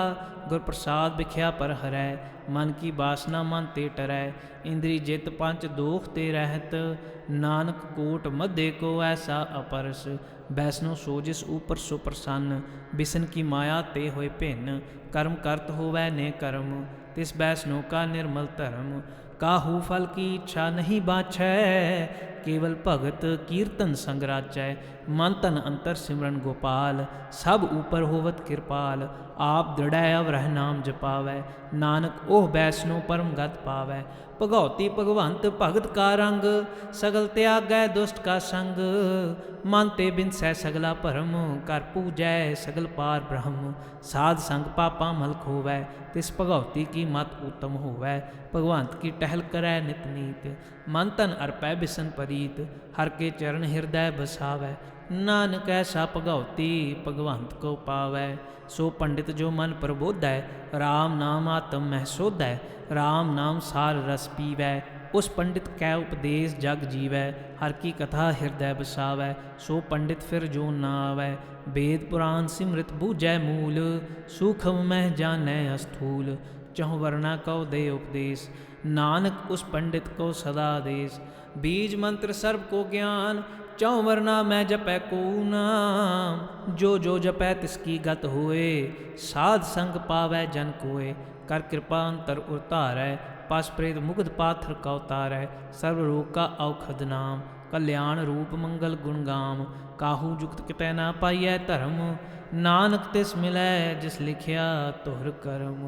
गुर प्रसाद बिख्या पर हरै, मन की बासना मन ते टरै। इंद्री जित पंच दोख ते रहत, नानक कोट मध्य को ऐसा अपरस। बैष्णो सोजिस ऊपर सो प्रसन्न, बिसन की माया ते होए भिन्न। कर्म करत होवै ने कर्म, तिस बैष्णो का निर्मल धर्म। काहू फल की इच्छा नहीं बाछै, केवल भगत कीर्तन संग राचै। मन तन अंतर सिमरन गोपाल, सब ऊपर होवत कृपाल। आप दृढ़ै अवरह नाम जपावै, नानक ओह बैष्णो परम गत पावै। भगौती भगवंत भगत का रंग, सगल त्यागै दुष्ट का संग। मन ते बिनसै सगला भरम, कर पूजै सगल पार ब्रह्म। साध संग पापा मल खोवै, तिस भगौती की मत उत्तम होवै। भगवंत की टहल करै नित नीत, मन तन अर्पै बिसन परीत। हर के चरण हृदय बसावै, नानक ऐसा भगौती भगवंत को पावै। सो पंडित जो मन प्रबोधै, राम नाम आत्म मह सोधै। राम नाम सार रस पीवै, उस पंडित कै उपदेश जग जीवै। हर की कथा हृदय बसावै, सो पंडित फिर जो न आवै। वेद पुराण सिमृत बूझै मूल, सूक्ष्म मह जानੈ अस्थूल। चहुँ वर्णा कौ दे उपदेश, नानक उस पंडित को सदा आदेश। बीज मंत्र सर्व को ज्ञान, चौं वर्णा मैं जपै को नाम। जो जपै तिसकी गत होए, साध संग पावै जन कोय। कर कृपा अंतर उतारै, पस प्रेत मुग्ध पाथर का उतारै। सर्व रोग का औखद नाम, कल्याण रूप मंगल गुण गाम। काहू जुगत कितै ना पाइयै धर्म, नानक तिस मिलै जिस लिखिया तुहर करम।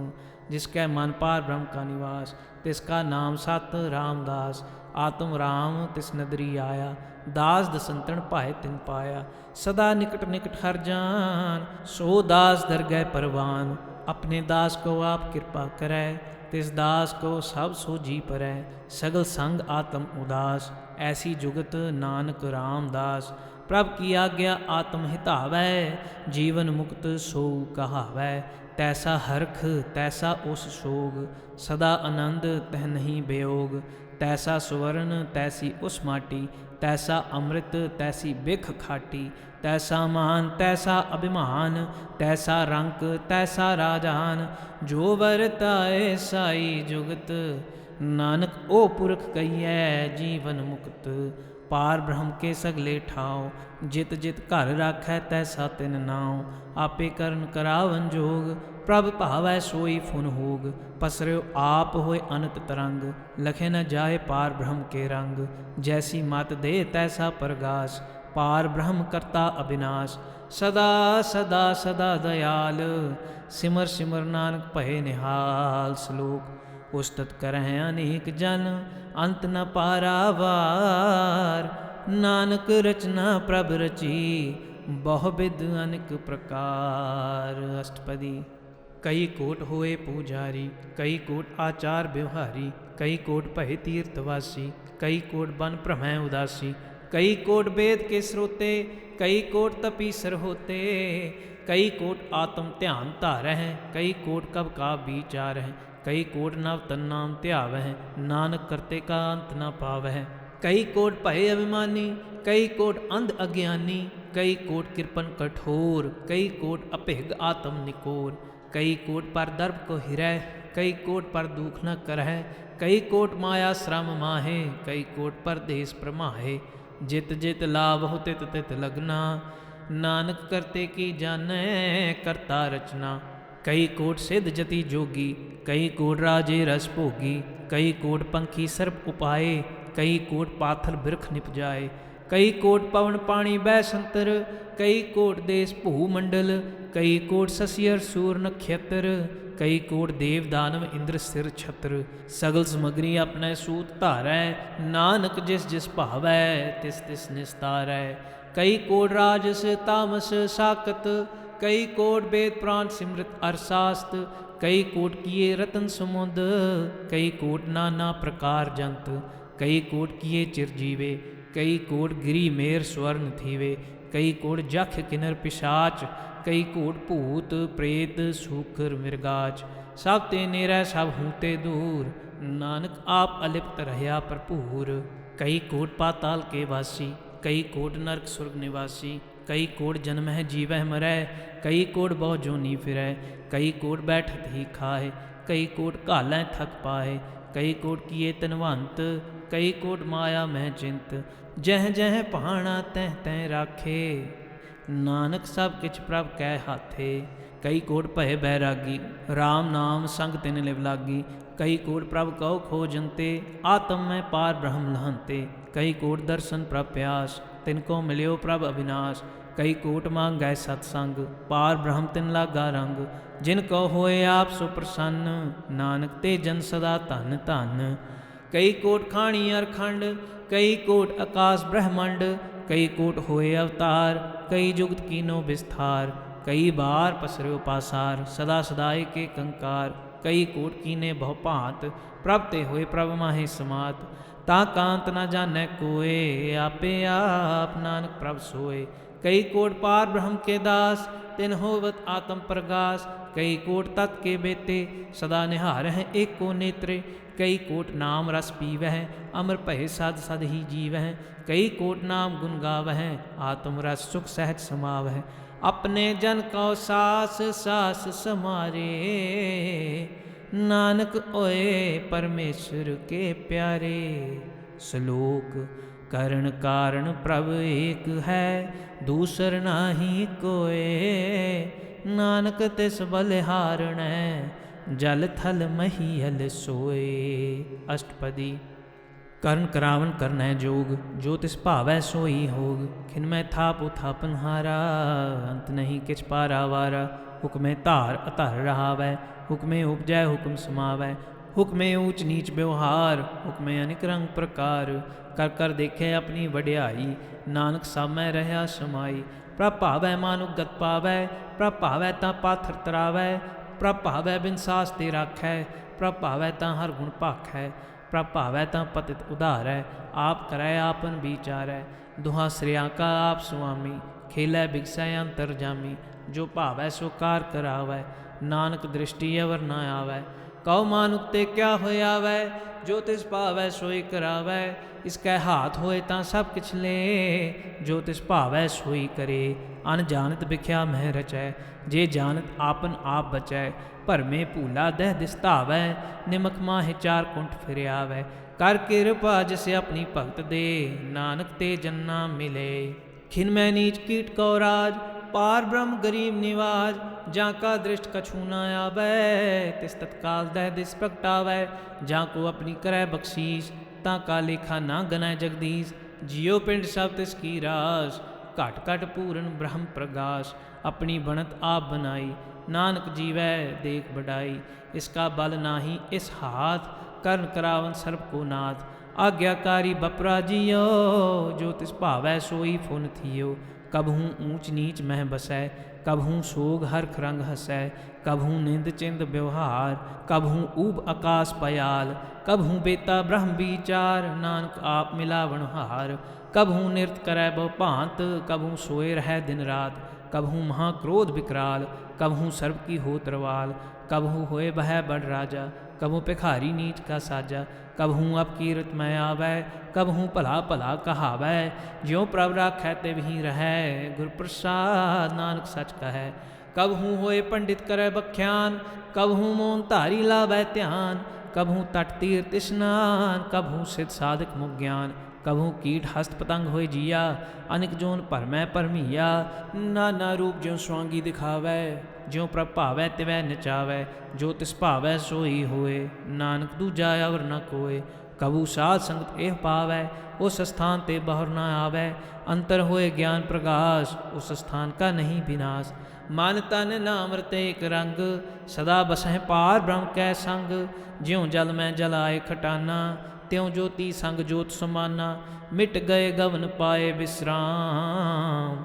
जिसकै मन पार ब्रह्म का निवास, तिसका नाम सत रामदास। आत्म राम तिस नदरी आया, दास दसंतन भाए तिन पाया। सदा निकट निकट हर जान, सो दास दरगह परवान। अपने दास को आप कृपा करै, तिस दास को सब सो जी परै। सगल संग आत्म उदास, ऐसी जुगत नानक रामदास। प्रभ की आज्ञा आत्म हितावै, जीवन मुक्त सो कहावै। तैसा हरख तैसा उस सोग, सदा आनंद तह नहीं वियोग। तैसा सुवर्ण तैसी उस माटी, तैसा अमृत तैसी बिख खाटी। तैसा मान तैसा अभिमान, तैसा रंक तैसा राजान। जो वरताए साई जुगत, नानक ओ पुरख कहिए जीवन मुक्त। पार ब्रह्म के सगले ठाव, जित जित घर राखै तैसा तिन नाव। आपे करन करावन जोग, प्रभ भावै सोई फुन होग। पसर्यो आप होए अनंत तरंग, लखे न जाए पार ब्रह्म के रंग। जैसी मत दे तैसा प्रगास, पार ब्रह्म करता अविनाश। सदा सदा सदा दयाल, सिमर सिमर नानक भये निहाल। श्लोक उस्तत करह अनेक जन, अंत न पारावार। नानक रचना प्रभ रची, बहुविध अनेक प्रकार। अष्टपदी। कई कोट होए पूजारी, कई कोट आचार व्यवहारी। कई कोट भय तीर्थवासी, कई कोट बन भ्रमै उदासी। कई कोट वेद के स्रोते, कई कोट तपीसर होते। कई कोट आत्म ध्यान धारह, कई कोट कब का विचारह। कई कोट नव तन नाम ध्यावह, नानक करते का अंत न पावह। कई कोट भय अभिमानी, कई कोट अंध अज्ञानी। कई कोट कृपन कठोर, कई कोट अभिग आत्म निकोर। कई कोट पर दर्भ को हिरय, कई कोट पर दुख न करह। कई कोट माया श्रम माहे, कई कोट पर देश प्रमाहे। जित जित लाभ हो तित तित लगना, नानक करते की जानै करता रचना। कई कोट सिद्ध जति जोगी, कई कोट राजे रस भोगी। कई कोट पंखी सर्प उपाए, कई कोट पाथर बिरख निपजाए। कई कोट पवन पानी बै संतर, कई कोट देश भूमंडल। कई कोट ससियर सूर नक्षत्र, कई कोट देव दानव इंद्र सिर छत्र। सगल समग्री अपने सूत धारै, नानक जिस जिस भावै तिस तिस निस्तारै। कई कोट राजस तामस साकत, कई कोट वेद पुराण सिमृत अरसास्त। कई कोट किए रतन समुद, कई कोट नाना प्रकार जंत। कई कोट किए चिरजीवे, कई कोट गिरी मेर स्वर्ण थीवे। कई कोट जख किन्नर पिशाच, कई कोट भूत प्रेत सूकर मिर्गाच। सब ते नेरै सब हूते दूर, नानक आप अलिप्त रहया भरपूर। कई कोट पाताल के वासी, कई कोट नरक सुर्ग निवासी, कई कोट जन्म है जीवह मरै, कई कोट बहु जोनी फिरै, कई कोट बैठत ही खाए, कई कोट घालै थक पाए, कई कोट किए तनवंत, कई कोट माया मह चिंत, जह जह भाणा तह तह राखे, नानक सब किछ प्रभ कै हाथे। कई कोट भय बैरागी, राम नाम संग तिन लिव लागी, कई कोट प्रभ कहो खोजंते, आत्म में पार ब्रह्म लहंते, कई कोट दर्शन प्रभ प्यास, तिनको मिलियो प्रभ अविनाश, कई कोट मांगै सतसंग, पार ब्रह्म तिन लागा रंग, जिनको होए आप सो प्रसन्न, नानक ते जन सदा धन धन। कई कोट खाणी अरखंड, कई कोट आकाश ब्रह्मंड, कई कोट होए अवतार, कई जुगत कीनो विस्तार, कई बार पसर्यो पासार, सदा सदा एक कंकार, कई कोट कीने बहु भांत, प्रभ ते होए प्रभ माहे समात, ता कांत न जानै कोय, आपे आप नानक प्रभ सोए। कई कोट पार ब्रह्म के दास, तिन होवत आत्म प्रगास, कई कोट तत् के बेते, सदा निहार हैं एको नेत्रे, कई कोट नाम रस पीवह, अमर भय सद सद ही जीवह, कई कोट नाम गुण गावह, आत्म रस सुख सहज समावह, अपने जन को सास सास समारे, नानक ओए परमेश्वर के प्यारे। श्लोक करण कारण प्रभ एक है, दूसर नाही कोय, नानक तिस बलिहारण, जल थल महीयल सोए। अष्टपदी। करण करावन करनै जोग, जो तिस भावै सोई होग, खिनमै थाप उथापन हारा, अंत नहीं किछ पारा वारा, हुक्मे धार अधर रहावै, हुक्मे उपजै हुक्म समावै, हुक्मे ऊच नीच व्यवहार, हुक्मे अनिक रंग प्रकार, कर कर देखे अपनी वड्याई, नानक सामै रहा समाई, प्रभ भावै मानुक गत पावै, प्रभ भावै तां पाथर तरावै, प्रभ भावै बिन सास ते राखै, प्रभ भावै तां हर गुण भाखै, प्रभ भावै तां पतित उधारै, आप करै आपन विचारै, दुहा श्रिया का आप स्वामी, खेलै बिगसै अंतर जामी, जो भावै सो कार करावै, नानक दृष्टि अवर न आवै, कहो मानुक ते क्या होयावै, जो तिस भावै सोई करावै, इसकै हाथ होए तां सब किछ ले, जो तिस भावै सोई करे, अन जानत बिख्या मह रचै, जे जानत आपन आप बचै, भरमे भूला दह दिस धावै, निमक माहे चार कुंठ फिर आवै, कर किरपा जिस अपनी भगत दे, नानक ते जन्ना मिले। खिन मैं नीच कीट को राज, पार ब्रह्म गरीब निवाज, जाका दृष्ट कछु न आवै, तिस तत्काल दह दिस प्रगटावै, जाको अपनी करै बख्शीस, ताका लेखा ना गनै जगदीश, जियो पिंड सब तिस की रास, घट घट पूरन ब्रह्म प्रगास, अपनी बनत आप बनाई, नानक जीवै देख बढ़ाई, इसका बल नाही इस हाथ, करण करावन सर्व को नाथ, आज्ञाकारी बपरा जियो, जो तिस भावै सोई फुन थियो, कबहूँ ऊंच नीच मह बसै, कबहूँ सोग हरख रंग हसै, कबहूँ निंद चिंद व्यवहार, कबहूँ ऊब आकाश पयाल, कबहूँ बेता ब्रह्म विचार, नानक आप मिलावन हार, कबहूँ नृत्य करै बहु भांत, कबहूँ सोए रहै दिन रात, कबहूँ महाक्रोध विकराल, कबहूँ सर्व की हो तरवाल, कबहूँ होए बह बड़ राजा, कबहूँ भिखारी नीच का साजा, कबहूँ अपकीरत मैं आवै, कबहूँ भला भला कहावै, ज्यों प्रभ राखै तिवहीं रहै, गुर प्रसाद नानक सच कहै, कबहूँ होए पंडित करै बख्यान, कबहूँ मौन धारी लावै ध्यान, कबहूँ तट तीर्थ स्नान, कबहूँ सिद्ध साधक मुख ज्ञान, कबहूँ कीट हस्त पतंग होए जिया, अनिक जोन भरमै भरमिया, नाना रूप ज्यों स्वांगी दिखावै, ज्यों प्रभ भावै तिवै नचावै, जो तिस भावै सोई होए, नानक दूजा अवर न कोय, कबू साध संगत एह पावै, उस स्थान ते बहुर न आवै, अंतर होए ज्ञान प्रकाश, उस स्थान का नहीं विनाश, मन तन नाम रते एक रंग, सदा बसह पार ब्रह्म कै संग, ज्यों जल में जल आए खटाना, त्यों ज्योति संग ज्योत समाना, मिट गए गवन पाए विश्राम,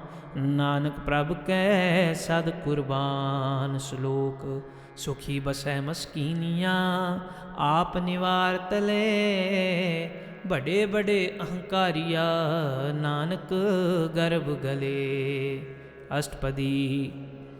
नानक प्रभ कै सद कुर्बान। श्लोक सुखी बसै मस्कीनिया, आप निवार तले, बड़े बड़े अहंकारिया, नानक गर्भ गले। अष्टपदी।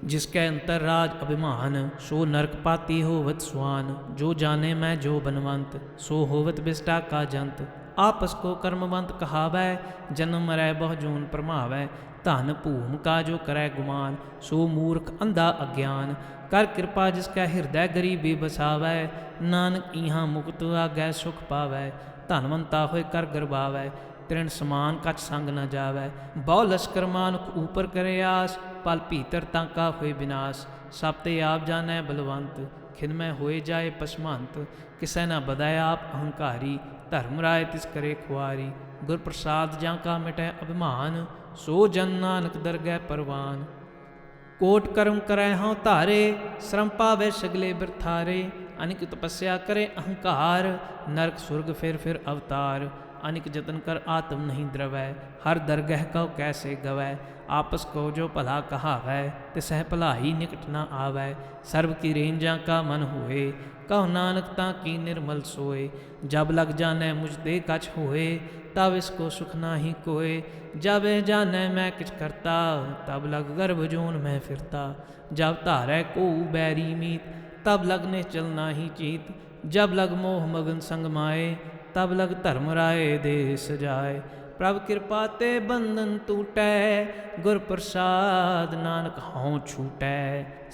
जिसकै अंतर राज अभिमान, सो नरक पाती होवत स्वान, जो जाने मैं जो बनवंत, सो होवत बिष्टा का जंत, आपस को कर्मवंत कहावै, जन्म मरै बहु जून भरमावै। धन भूम का जो करै गुमान, सो मूर्ख अंधा अज्ञान। कर कृपा जिसकै हिरदै गरीबी बसावै, नानक इहाँ मुक्त आगै सुख पावै। धनवंता होए कर गरबावै, तृण समान कछ संग न जावै। बहु लश्कर मानुख ऊपर करे आस, पल भीतर तांका होए विनाश। सब ते आप जानै बलवंत, खिदमै होए जाए पसमंत। किसै न बदै आप अहंकारी, धर्म राय तिस करे खुआरी। गुर प्रसाद जां का मिटै अभिमान, सो जन नानक दरगह परवान। कोट कर्म करै हाँ धारे, श्रम पावै सगले बिरथारे। अनिक तपस्या करे अहंकार, नरक सुरग फिर अवतार। अनिक जतन कर आत्म नहीं द्रवै, हर दरगह कौ कैसे गवै। आपस को जो भला कहावै, तिसह भलाई निकट न आवै। सर्व की रेंजा का मन होए, कहो नानक ताकी निर्मल सोए। जब लग जानै मुझ ते कछ होए, तब इसको सुख नाही कोय। जब जानै मैं किछ करता, तब लग गर्भ जोन मैं फिरता। जब धारै को बैरी मीत, तब लग निश्चल नाही चीत। जब लग मोह मगन संग माए, तब लग धर्म राय दे सजाए। प्रभ कृपा ते बंधन टूटै, गुर प्रसाद नानक हाँव छूटै।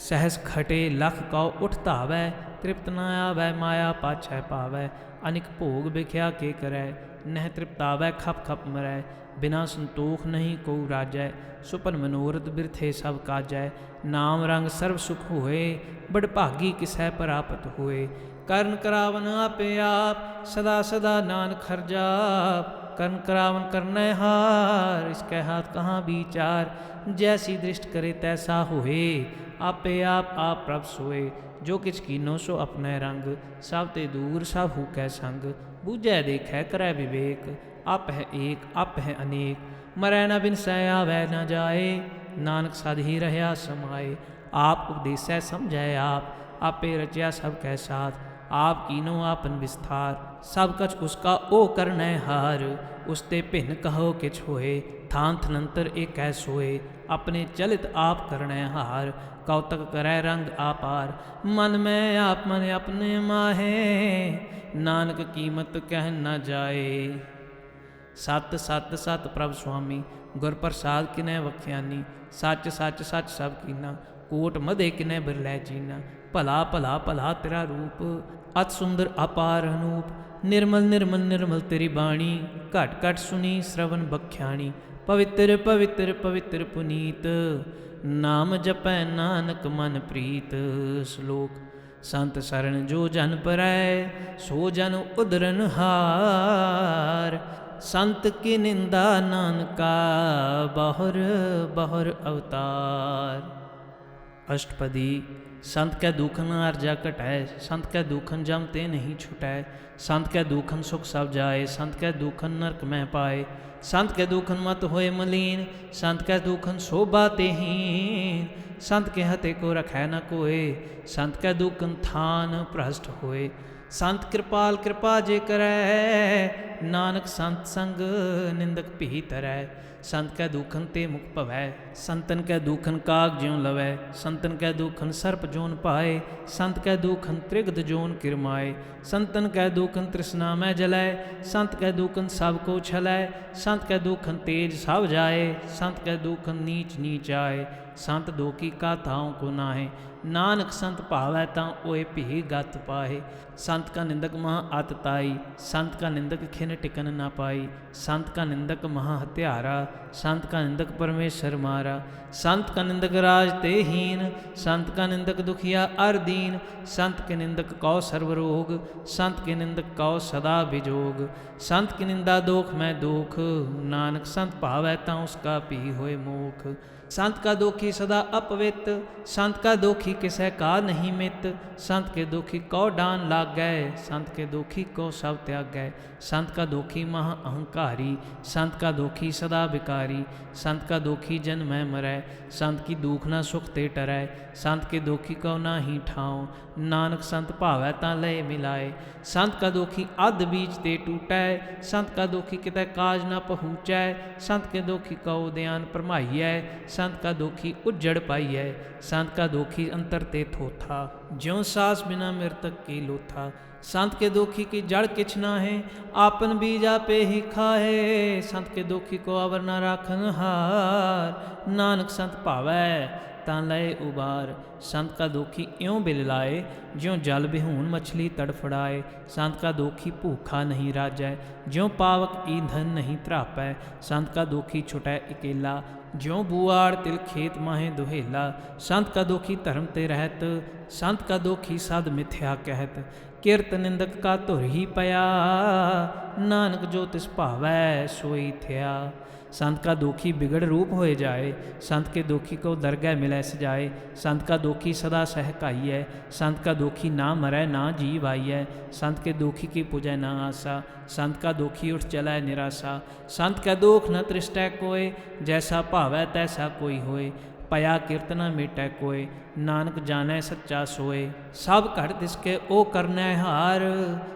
सहस खटे लख कौ उठ धावै, तृप्त न आवै माया पाछै पावै। अनिक भोग बिख्या के करै, नह तृप्तावै खप खप मरै। बिना संतोख नहीं को राजै, सुपन मनोरथ बिरथे सब काजै। नाम रंग सर्व सुख होए, बड़ भागी किसै प्राप्त होए। करन करावन आपे आप, सदा सदा नानक हर जाप। करन करावन करनै हार, इसकै हाथ कहाँ विचार। जैसी दृष्ट करे तैसा होए, आपे आप प्रभ सोए। जो किछ कीनो सो अपने रंग, सब ते दूर सब हूकै संग। बूझै देखै करै विवेक, आप है एक आप है अनेक। मरै न बिनसै आवै न जाए, नानक सद ही रहया समाए। आप उपदेसै समझै आप, आपे रचया सब कै साथ। आप कीनो आपन विस्तार, सब कछ उसका ओ करनै हार। उसते भिन्न कहो किछ होए, थान थनंतर एकै सोए। अपने चलित आप करनै हार, कौतक करै रंग आपार। मन में आप मन अपने माहे, नानक कीमत कह न जाए। सत सत सत प्रभ स्वामी, गुर प्रसाद किनै वख्यानी। सच सच सच सब कीना, कोट मधे किनै बिरलै जीना। भला भला भला तेरा रूप, अत सुंदर अपार अनूप। निर्मल निर्मल निर्मल तेरी बाणी, घट घट सुनी श्रवण बख्याणी। पवित्र पवित्र पवित्र पुनीत, नाम जपै नानक मन प्रीत। श्लोक संत शरण जो जन परै, सो जन उदरन हार। संत की निंदा नानका, बहुर बहुर अवतार। अष्टपदी। संत कै दुखन अर्जा घटै, संत कै दुखन जम ते नहीं छुटै। संत कै दुखन सुख सब जाए, संत कै दुखन नरक में पाए। संत कै दुखन मत होए मलीन, संत कै दुखन शोभा ते हीन। संत के हते को रखै न कोय, संत कै दुखन थान भ्रष्ट होए। संत कृपाल कृपा जे करै, नानक संत संग निंदक भी तरै। संत कै दुखन ते मुख भवै, संतन कै दुखन काग ज्यों लवै। संतन कै दुखन सर्प जोन पाए, संत कै दुखन त्रिगध जोन किरमाए। संतन कै दुखन तृष्णा में जलै, संत कै दुखन सब को छलै। संत कै दुखन तेज सब जाए, संत कै दुखन नीच नीच आए। संत दोखी का ताऊं को नाहे, नानक संत भावै तां ओए भी गत पाए। संत का निंदक महा अत ताई, संत का निंदक खिन टिकन न पाई। संत का निंदक महा हत्यारा, संत का निंदक परमेश्वर मारा। संत का निंदक राज ते हीन, संत का निंदक दुखिया अर दीन। संत के निंदक कौ सर्वरोग, संत के निंदक कौ सदा विजोग। संत की निंदा दोख में दोख, नानक संत भावै तां उसका भी होए मोख। संत का दोखी सदा अपवित, संत का दोखी किसै का नहीं मित। संत के दोखी कौ डान लाग गए, संत के दोखी को सब त्याग गए। संत का दोखी महा अहंकारी, संत का दोखी सदा विकारी। संत का दोखी जन में मरै, संत की दुख न सुख ते टरै। संत के दोखी को ना ही ठाऊं, नानक संत भावै तां लय मिलाए। संत का दोखी अध बीच ते टूटै, संत का दोखी कितै काज न पहुँचै। संत के दोखी को उद्यान भरमाइयै, संत का दोखी उज्जड़ पाइयै। संत का दोखी अंतर ते थोथा, ज्यों सास बिना मृतक की लोथा। संत के दोखी की जड़ किछ ना है, आपन बीज आपे ही खाहे। संत के दोखी को अवर न राखन हार, नानक संत भावै तां लय उबार। संत का दोखी इयों बिल लाए, ज्यों जल बिहून मछली तड़फड़ाए। संत का दोखी भूखा नहीं राजै, ज्यों पावक ईंधन नहीं त्रापै। संत का दोखी छुटै अकेला, ज्यों बुआड़ तिल खेत माहे दुहेला। संत का दोखी धर्म ते रहत, संत का दोखी सद मिथ्या कहत। किरत निंदक का धुर ही पया, नानक जो तिस भावै सोई थया। संत का दोखी बिगड़ रूप होए जाए, संत के दोखी को दरगह मिलै सजाए। संत का दोखी सदा सहकाइयै, संत का दोखी ना मरै ना जीव आइयै। संत के दोखी की पूजै ना आसा, संत का दोखी उठ चलै निराशा। संत का दोख न तृष्टै कोय, जैसा भावै तैसा कोई होए। पया किरत न मेटै कोय, नानक जानै सच्चा सोए। सब घट तिसके ओ करनै हार,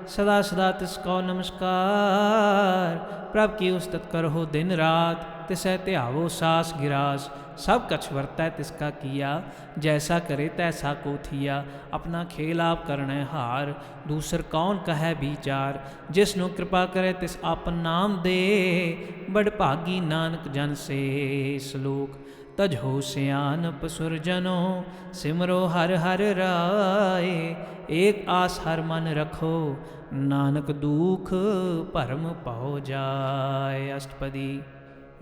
सदा सदा तिसको नमस्कार। प्रभ की उस्तत करहो दिन रात, तिसै ध्यावो सास गिरास। सब कछ वरतै तिसका किया, जैसा करे तैसा को थिया। अपना खेल आप करनै हार, दूसर कौन कहै विचार। जिसनु कृपा करे तिस आपन नाम दे, बड़ भागी नानक जन से। श्लोक तजहो सियानप सुरजनो, सिमरो हर हर राय। एक आस हर मन रखो, नानक दुख भरम पाओ जाय। अष्टपदी।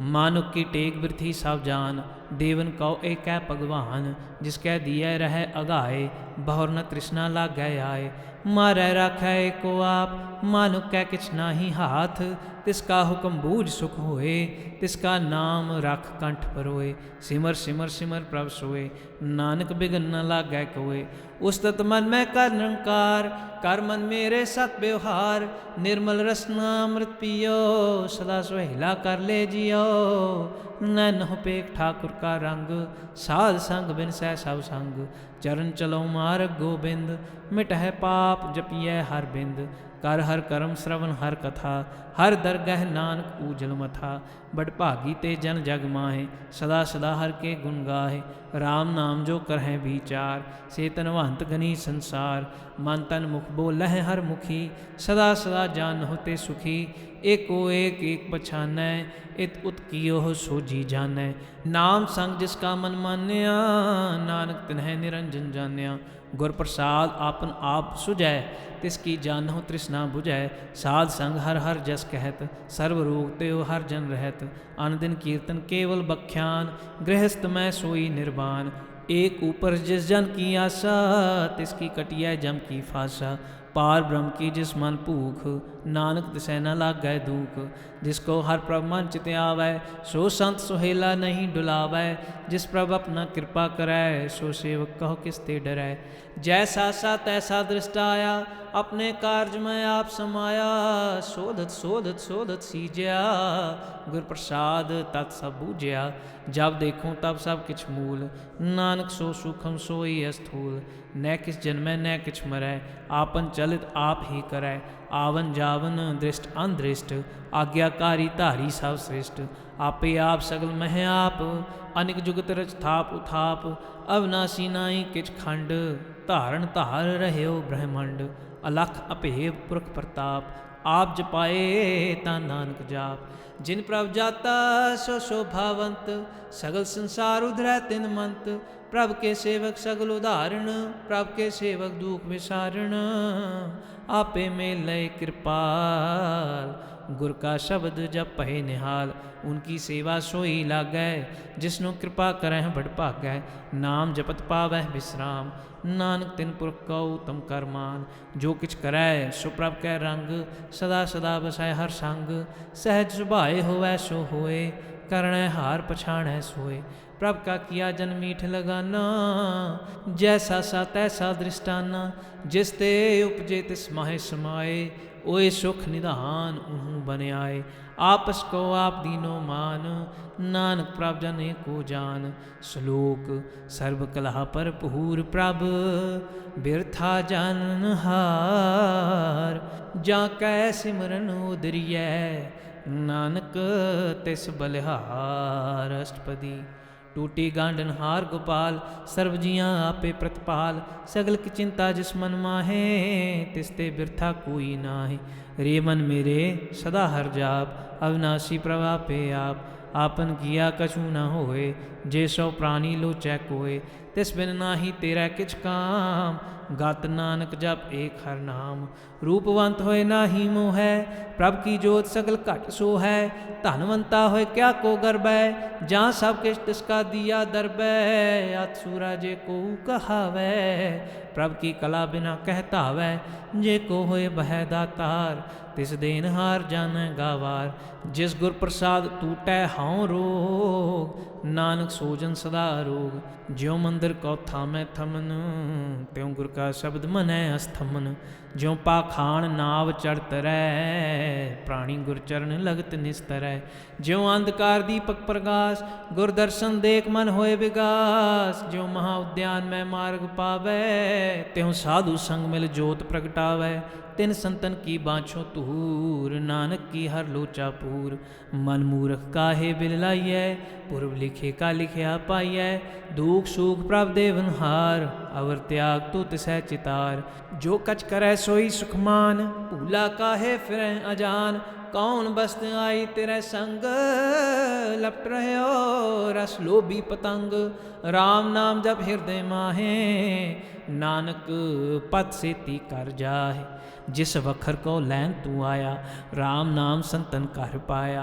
मानुक की टेक बिरथी सब जान, देवन कौ एक है भगवान। जिसकै दिए रह अगाए, बहुर न तृष्णा लागै आए। मारै राखै एको आप, मानुक कै किछ नाही हाथ। तिसका हुक्म बूझ सुख होए, तिसका नाम रख कंठ परोए। सिमर सिमर सिमर प्रभ सोए, नानक बिघन न लागै कोय। उस्तत मन में कर निरंकार, कर मन मेरे सत व्यवहार। निर्मल रसना अमृत पियो, सदा सुहेला कर ले जियो। नैनहुँ पेख ठाकुर का रंग, साध संग बिन सै सब संग। चरण चलो मार्ग गोबिंद, मिटहै पाप जपियै हर बिंद। कर हर करम श्रवण हर कथा, हर दरगह नानक ऊजल मथा। बड़ भागी ते जन जग माहे, सदा सदा हर के गुण गाहे। राम नाम जो करहै विचार, से तनवंत घनी संसार। मन तन मुख बोलह हर मुखी, सदा सदा जानहु ते सुखी। एको एक एक पछानै, इत उत कियो सोजी जानै। नाम संग जिसका मन मान्या, नानक तिन्है निरंजन जान्या। गुर प्रसाद आपन आप सुझै, तिसकी जानहु तृष्णा बुझै। साध संग हर हर जस कहत, सर्व रोग त्यो हर जन रहत। अन दिन कीर्तन केवल बख्यान, गृहस्थ मैं सोई निर्वाण। एक ऊपर जिस जन की आशा, तिसकी कटिया जम की फासा। पार ब्रह्म की जिस मन भूख, नानक तिसै न लागै दुख। जिसको हर प्रभ मन चित आवै, सो संत सुहेला नहीं डुलावै। जिस प्रभ अपना कृपा करै, सो सेवक कहो किस ते डरै। जैसा सा तैसा दृष्ट आया, अपने कारज में आप समाया। शोधत शोधत शोधत सीजया, गुर प्रसाद तत् सब बूझया। जब देखूं तब सब किछ मूल, नानक सो सूखम सोई अस्थूल। न किस जन्मै न किछ मरै, आपन चलित आप ही करै। आवन जावन दृष्ट अनदृष्ट, आज्ञाकारी धारी सब श्रेष्ठ। आपे आप सगल मह आप, अनिक जुगत रच थाप उथाप। अविनाशी नाई किछ खंड, धारण धार रहयो ब्रह्मंड। अलख अभेद पुरख प्रताप, आप जपाए ता नानक जाप। जिन प्रभ जाता सो शोभावंत, सगल संसार उधरै तिन मंत। प्रभ के सेवक सगल उदाहरण, प्रभ के सेवक दुख विसारण। आपे मेल लय कृपाल, गुर का शब्द जब पहे निहाल। उनकी सेवा सोई लागै, जिसनु कृपा करह बड़ भागै। नाम जपत पावह विश्राम, नानक तिन पुरख को उत्तम कर मान। जो किछ करै सो प्रभ कै रंग, सदा सदा बसै हर संग। सहज सुभाए होवै सो होए, करणै हार पछाणै सोए। प्रभ का किया जन मीठ लगाना, जैसा सा तैसा दृष्टाना। जिस ते उपजे तिस माहे समाए, ओए सुख निधान उन्हूँ बन आए। आपस को आप दीनो मान, नानक प्रभ जन को जान। श्लोक सर्व कलह पर पूर प्रभ, बिरथा जानहार। जाकै सिमरन उदरियै, नानक तिस बलिहार। अष्टपदी। टूटी गांडन हार गोपाल, सर्व जियां आपे प्रतिपाल। सगल की चिंता जिस मन माहे, तिसते बिरथा कोई नाहे। रे मन मेरे सदा हर जाप, अविनाशी प्रभापे आप। आपन किया कछु न होए, जे सो प्राणी लोचै कोय। तिस बिन नाही तेरा किछ काम, गत नानक जप एक हर नाम। रूपवंत होए नाही मोहै, प्रभ की जोत सगल घट सो है। धनवंता होए क्या को गर्बै, जहाँ सब किछ तिसका दिया दरबै। अत सूरज को कहावै, प्रभ की कला बिना कहतावै। जे को होए बह दातार, तिस देनहार जानै गावार। जिस गुर प्रसाद टूटै हाँव रोग, नानक सोजन सदा रोग। ज्यों मंदिर कौ थामै थमन, त्यों गुर का शब्द मनै अस्थमन। ज्यों पाखाण नाव चढ़ तरै, प्राणी गुर चरण लगत निस्तरै। ज्यों अंधकार दीपक प्रगास, गुर दर्शन देख मन होए विगास। ज्यों महा उद्यान में मार्ग पावै, त्यों साधु संग मिल जोत प्रगटावै। तिन संतन की बाँछो तूर, नानक की हर लोचा पूर। मन मूर्ख काहे बिल लाइयै, पूर्व लिखे का लिखिया पाइयै। दुख सुख प्रभ देवनहार, अवर त्याग तो तिसै चितार। जो कछ करै सोई सुखमान, भूला काहे फिरै अजान। कौन बस्त आई तेरे संग, लपट रह्यो रस लोभी पतंग। राम नाम जप हृदय माहे, नानक पद सेती कर जाहे। जिस वखर को लैन तू आया, राम नाम संतन कर पाया।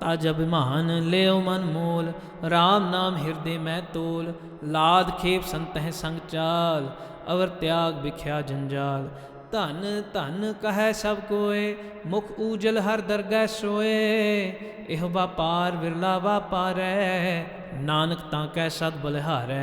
ताज अभिमान लेओ मन मोल, राम नाम हृदय में तोल। लाद खेप संतह संग चाल, अवर त्याग बिख्या जंजाल। धन धन कहे सब कोय, मुख ऊजल हर दरगह सोए। एह व्यापार विरला व्यापारै, नानक ताकै सद बलिहारै।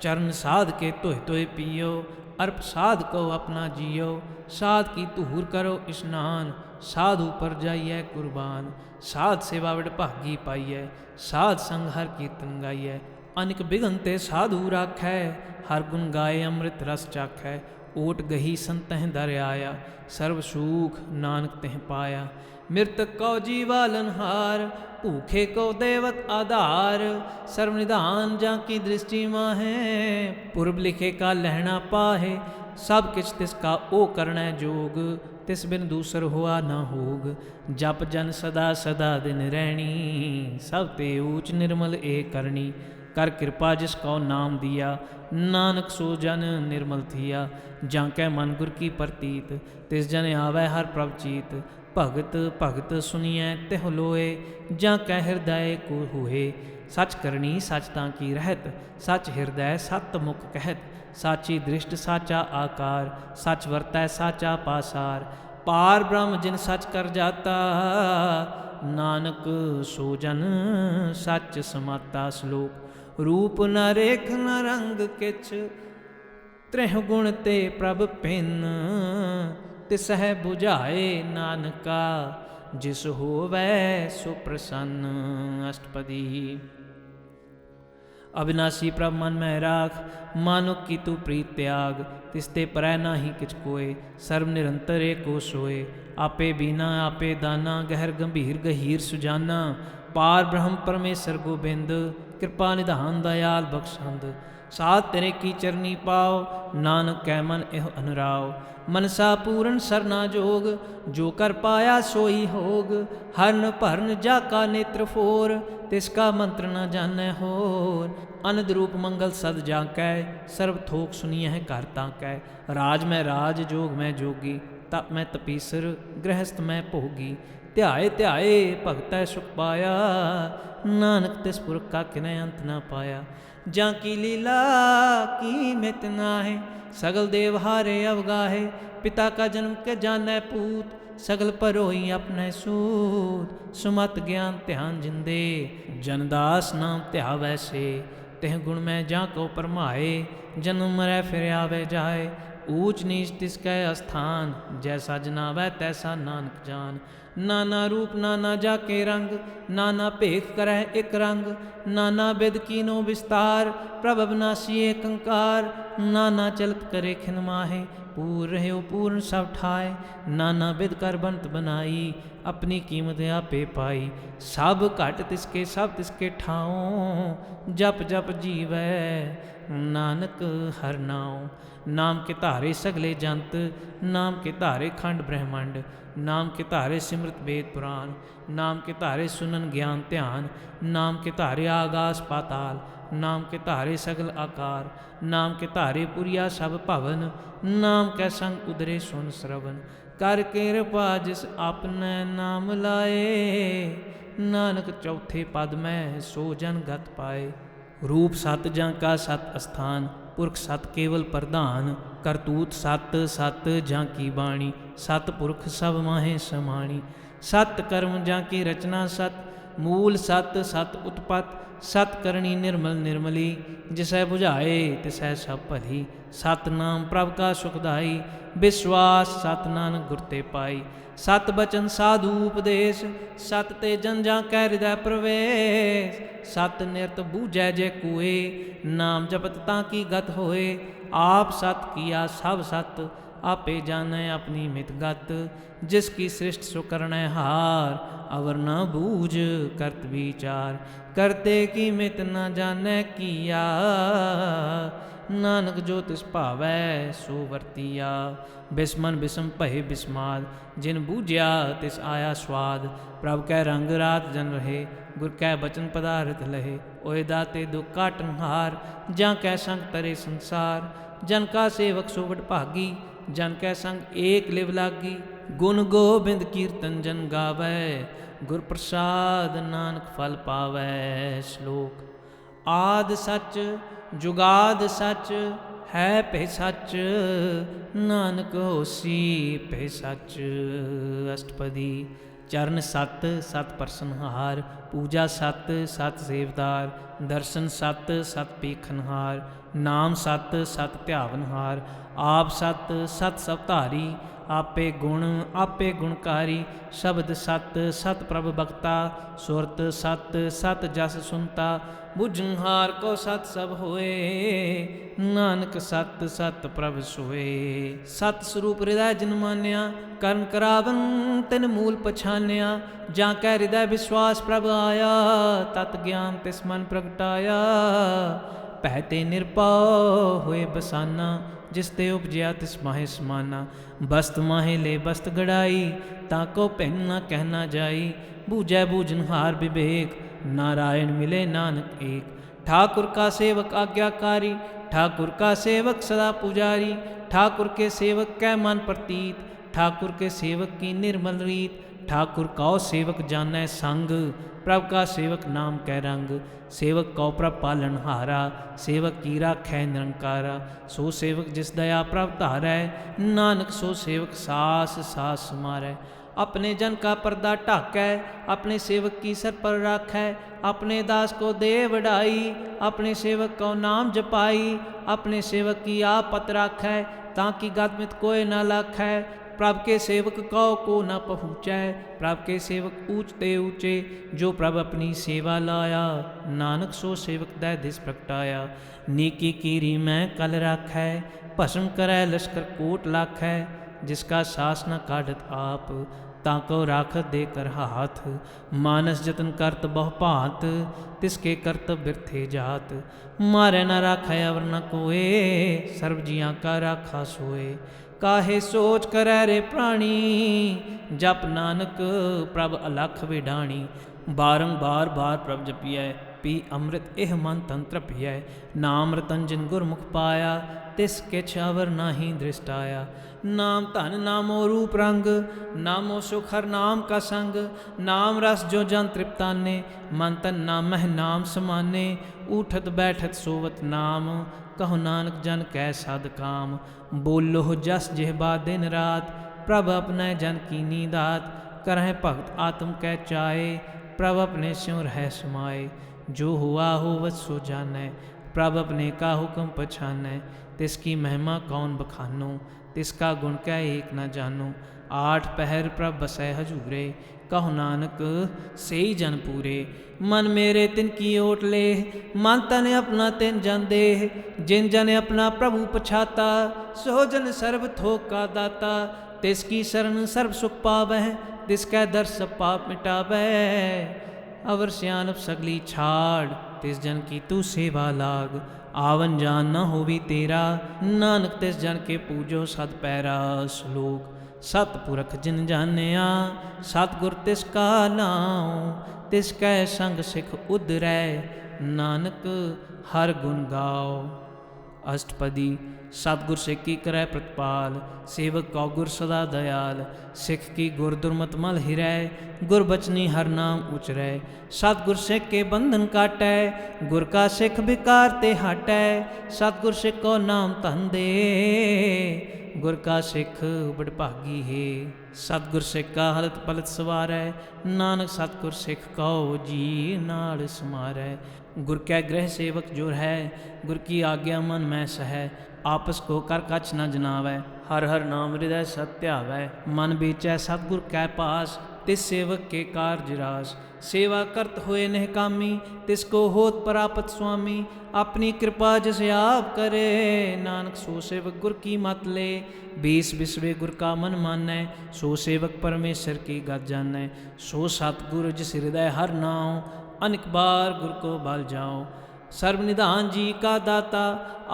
चरण साध के तोह तोह पियो, अर्प साध को अपना जियो। साध की धूर करो स्नान, साधु पर जाइए कुर्बान। साध सेवा विड भागी पाइयै, साध संग हर कीर्तन गाइयै। अनिक बिघन ते साधु राखै, हर गुण गाए अमृत रस चाखै। ओट गही संतह दर आया, सर्व सुख नानक तिह पाया। मृतक को जीवालनहार, भूखे को देवत आधार। सर्वनिधान जाकी दृष्टि माहे, पूर्व लिखे का लहना पाहे। सब किछ तिसका ओ करणै जोग, तिस बिन दूसर हुआ न होग। जप जन सदा सदा दिन रैणी, सब ते ऊच निर्मल ए करणी। कर कृपा जिसको नाम दिया, नानक सो जन निर्मल थिया। जाकै मन गुर की प्रतीत, तिस जन आवै हर प्रभ चीत। भगत भगत सुनिए तिह लोए, जाकै हृदय को होए। सच करनी सच तां की रहत, सच हृदय सत मुख कहत। साची दृष्ट साचा आकार, सच वरतै साचा पासार। पार ब्रह्म जिन सच कर जाता, नानक सो जन सच समाता। श्लोक रूप न रेख न रंग किछ, त्रिह गुण ते प्रभ पिन। तिसह बुझाए नानका, जिस होवै सो प्रसन्न। अष्टपदी। अविनाशी प्रभ मन में राख, मानुक की तू प्रीत त्याग। तिसते परै नाही किछ कोय, सर्व निरंतर एको सोय। आपे बीना आपे दाना, गहर गंभीर गहीर सुजाना। पार ब्रह्म परमेश्वर गोबिंद, कृपा निधान दयाल बख्शंद। साध तेरे की चरनी पाओ, नानक कै मन एह अनुराव। मनसा पूरन सरना जोग, जो कर पाया सोई होग। हरन भरन जाका नेत्र फोर, तिसका मंत्र न जानै होर। अनद रूप मंगल सद जाकै, सर्व थोक सुनियह कर ताकै। राज में राज जोग में जोगी, तप में तपीसर गृहस्थ में भोगी। ध्याए ध्याए भगतै सुख पाया, नानक तिस पुरख का किनै अंत न पाया। जाकी लीला की मित नाहि, सगल देव हारे अवगाहे। पिता का जन्म के जानै पूत, सगल परोई अपने सूत। सुमत ज्ञान ध्यान जिंदे, जनदास नाम ध्यावै से। तिह गुण में जाको परमाए, जन्म मरै फिर आवे जाए। ऊच नीच तिसकै स्थान, जैसा जनावै तैसा नानक जान। नाना रूप नाना जाके रंग, नाना भेख करै एक रंग। नाना बिद कीनो विस्तार, प्रभ अविनाशी एक अंकार। नाना चलत करे खिन माहे, पूर रहे पूर्ण सब ठाए, नाना बिद कर बनत बनाई, अपनी कीमत आपे पाई। सब घट तिसके सब तिसके ठाओ, जप जप जीवै नानक हर नाओ। नाम के धारे सगले जंत, नाम के धारे खंड ब्रह्मंड, नाम के धारे सिमृत वेद पुराण, नाम के धारे सुनन ज्ञान ध्यान, नाम के धारे आगास पाताल, नाम के धारे सगल आकार, नाम के धारे पुरिया सब भवन, नाम कै संग उदरे सुन श्रवण। कर कृपा जिस आपने नाम लाए, नानक चौथे पद में सो जन गत पाए। रूप सत जां का सत अस्थान, पुरख सत केवल प्रधान, करतूत सत सत जां की बाणी, सत पुरख सब माहे समाणी। सत कर्म जां की रचना सत, मूल सत सत उत्पत, सत करणी निर्मल निर्मली, जिसै बुझाए तिसै सब भली। सत नाम प्रभ का सुखदाई, विश्वास सत नानक गुर ते पाई। सत बचन साधु उपदेश, सत ते जन जां कै हृदय प्रवेश। सत निरत बूझै जे कुए, नाम जपत ताकि गत होए। आप सत किया सब सत, आपे जानै अपनी मित गत। जिसकी सृष्ट सो करनै हार, अवर न बूझ करत विचार। करते की मित न जानै किया, नानक जो तिस भावै सो वरतिया। बिस्मन बिसम भय बिस्माद, जिन बूझिया तिस आया स्वाद। प्रभ कै रंग रात जन रहे, गुर कै बचन पदारथ लहे। ओए दाते दुख काटन हार, जां कै संग तरे संसार। जन का सेवक सो वड भागी, जन कै संग एक लिव लागी। गुण गोबिंद कीर्तन जन गावै, गुर प्रसाद नानक फल पावै। श्लोक। आद सच जुगाद सच, है पे सच, नानक होसी पे सच। अष्टपदी। चरण सत सत परसनहार, पूजा सत सत सेवदार। दर्शन सत सत पेखनहार, नाम सत सत ध्यावनहार। आप सत सत सब धारी, आपे गुणकारी। शब्द सत सत प्रभ भगता, सुरत सत सत जस सुनता। बुझनहार को सत सब होए, नानक सत सत प्रभ सोए। सत स्वरूप हृदय जिन मान्या, कर्म करावन तिन मूल पछान्या। जां कै हृदय विश्वास प्रभ आया, तत ज्ञान तिस मन प्रगटाया। पहते निरपौ होए बसाना, जिस ते उपजया तिस माहे समाना। बस्त माहे ले बस्त गड़ाई, ताको भिन न कहना जाई। बूझै बूझनहार विवेक, नारायण मिले नानक एक। ठाकुर का सेवक आज्ञाकारी, ठाकुर का सेवक सदा पुजारी। ठाकुर के सेवक कै मन प्रतीत, ठाकुर के सेवक की निर्मल रीत। ठाकुर कौ सेवक जानै संग, प्रभ का सेवक नाम कै रंग। सेवक कौ प्रभ पालनहारा, सेवक की राखै निरंकारा। सो सेवक जिस दया प्रभ धारै, नानक सो सेवक सास सास समारै। अपने जन का पर्दा ढाकै, अपने सेवक की सर पर राखै। अपने दास को दे वडाई, अपने सेवक को नाम जपाई। अपने सेवक की आप पत राखै, ताकि गदमित कोय न लाखै। प्रभ के सेवक कौ को न पहुँचै, प्रभ के सेवक ऊंचते ऊँचे। जो प्रभ अपनी सेवा लाया, नानक सो सेवक दै दिस प्रगटाया। नीकी कीरी मैं कल राखै, भस्म करै लश्कर कोट लाखै। जिसका सास न काढ़त आप, ताको राखत दे कर हाथ। मानस जतन करत बहु भांत, तिसके करतब बिरथे जात। मारै न राखै अवर न कोय, सर्व जियां का राखा सोए। काहे सोच करै रे प्राणी, जप नानक प्रभ अलख विडाणी। बारंबार बार प्रभ जपियै, पी अमृत एह मन तन तृपियै। नाम रतन जिन गुरमुख पाया, तिस किछ अवर नाहीं दृष्ट आया। नाम धन नामो रूप रंग, नामो सुख हर नाम का संग। नाम रस जो जन तृप्ताने, मन तन नामह नाम समाने। उठत बैठत सोवत नाम, कहो नानक जन कै साध काम। बोलो जस जिह्बा दिन रात, प्रभ अपने जन की नीदात। करह भगत आत्म कै चाए, प्रभ अपने स्यों रह समाए। जो हुआ होवत सो जानै, प्रभ अपने का हुक्म पछानै, तिसकी महिमा कौन बखानो, तिसका गुण कह एक न जानो। आठ पहर प्रभ बसै हजूरे, कहो नानक सेई जन पूरे। मन मेरे तिन की ओट ले, मन तन अपना तिन जन दे। जिन जन अपना प्रभु पछाता, सो जन सर्व थोक का दाता। तिसकी शरण सर्व सुख पावै, तिसकै दर सब पाप मिटावै। अवर सियानप सगली छाड़, तिस जन की तू सेवा लाग। आवन जान न होवी तेरा, नानक तिस जन के पूजो सद पैरा। श्लोक सतपुरख जिन जानिया, सतगुर तिसका नाम। तिसकै संग सिख उधरै, नानक हर गुण गाओ। अष्टपदी सतगुर सिख की करै प्रतिपाल, सेवक कौ गुर सदा दयाल। सिख की गुर दुर्मत मल हिरै, गुर बचनी हर नाम उचरै। सतगुर सिख के बंधन काटै, गुर का सिख विकार ते हटै। सतगुर सिख को नाम धन दे, गुर का सिख बड़भागी है। सतगुर सिख का हलत पलत सवारै, नानक सतगुर सिख कहो जी नाल समारै। गुर कै गृह सेवक जुर है, गुर की आज्ञा मन में सहै। आपस को कर कछ न जनावै, हर हर नाम हृदय सत्यावै। मन बेचै सतगुर कै पास, तिस सेवक के कारज रास। सेवा करत होए निहकामी, तिसको होत परापत स्वामी। अपनी कृपा जिस आप करे, नानक सो सेवक गुर की मत ले। बीस बिसवे गुर का मन मानै, सो सेवक परमेश्वर की गत जानै। सो सतगुर जिस हृदय हर नाम, अनेक बार गुर को बल जाओ। सर्वनिधान जी का दाता,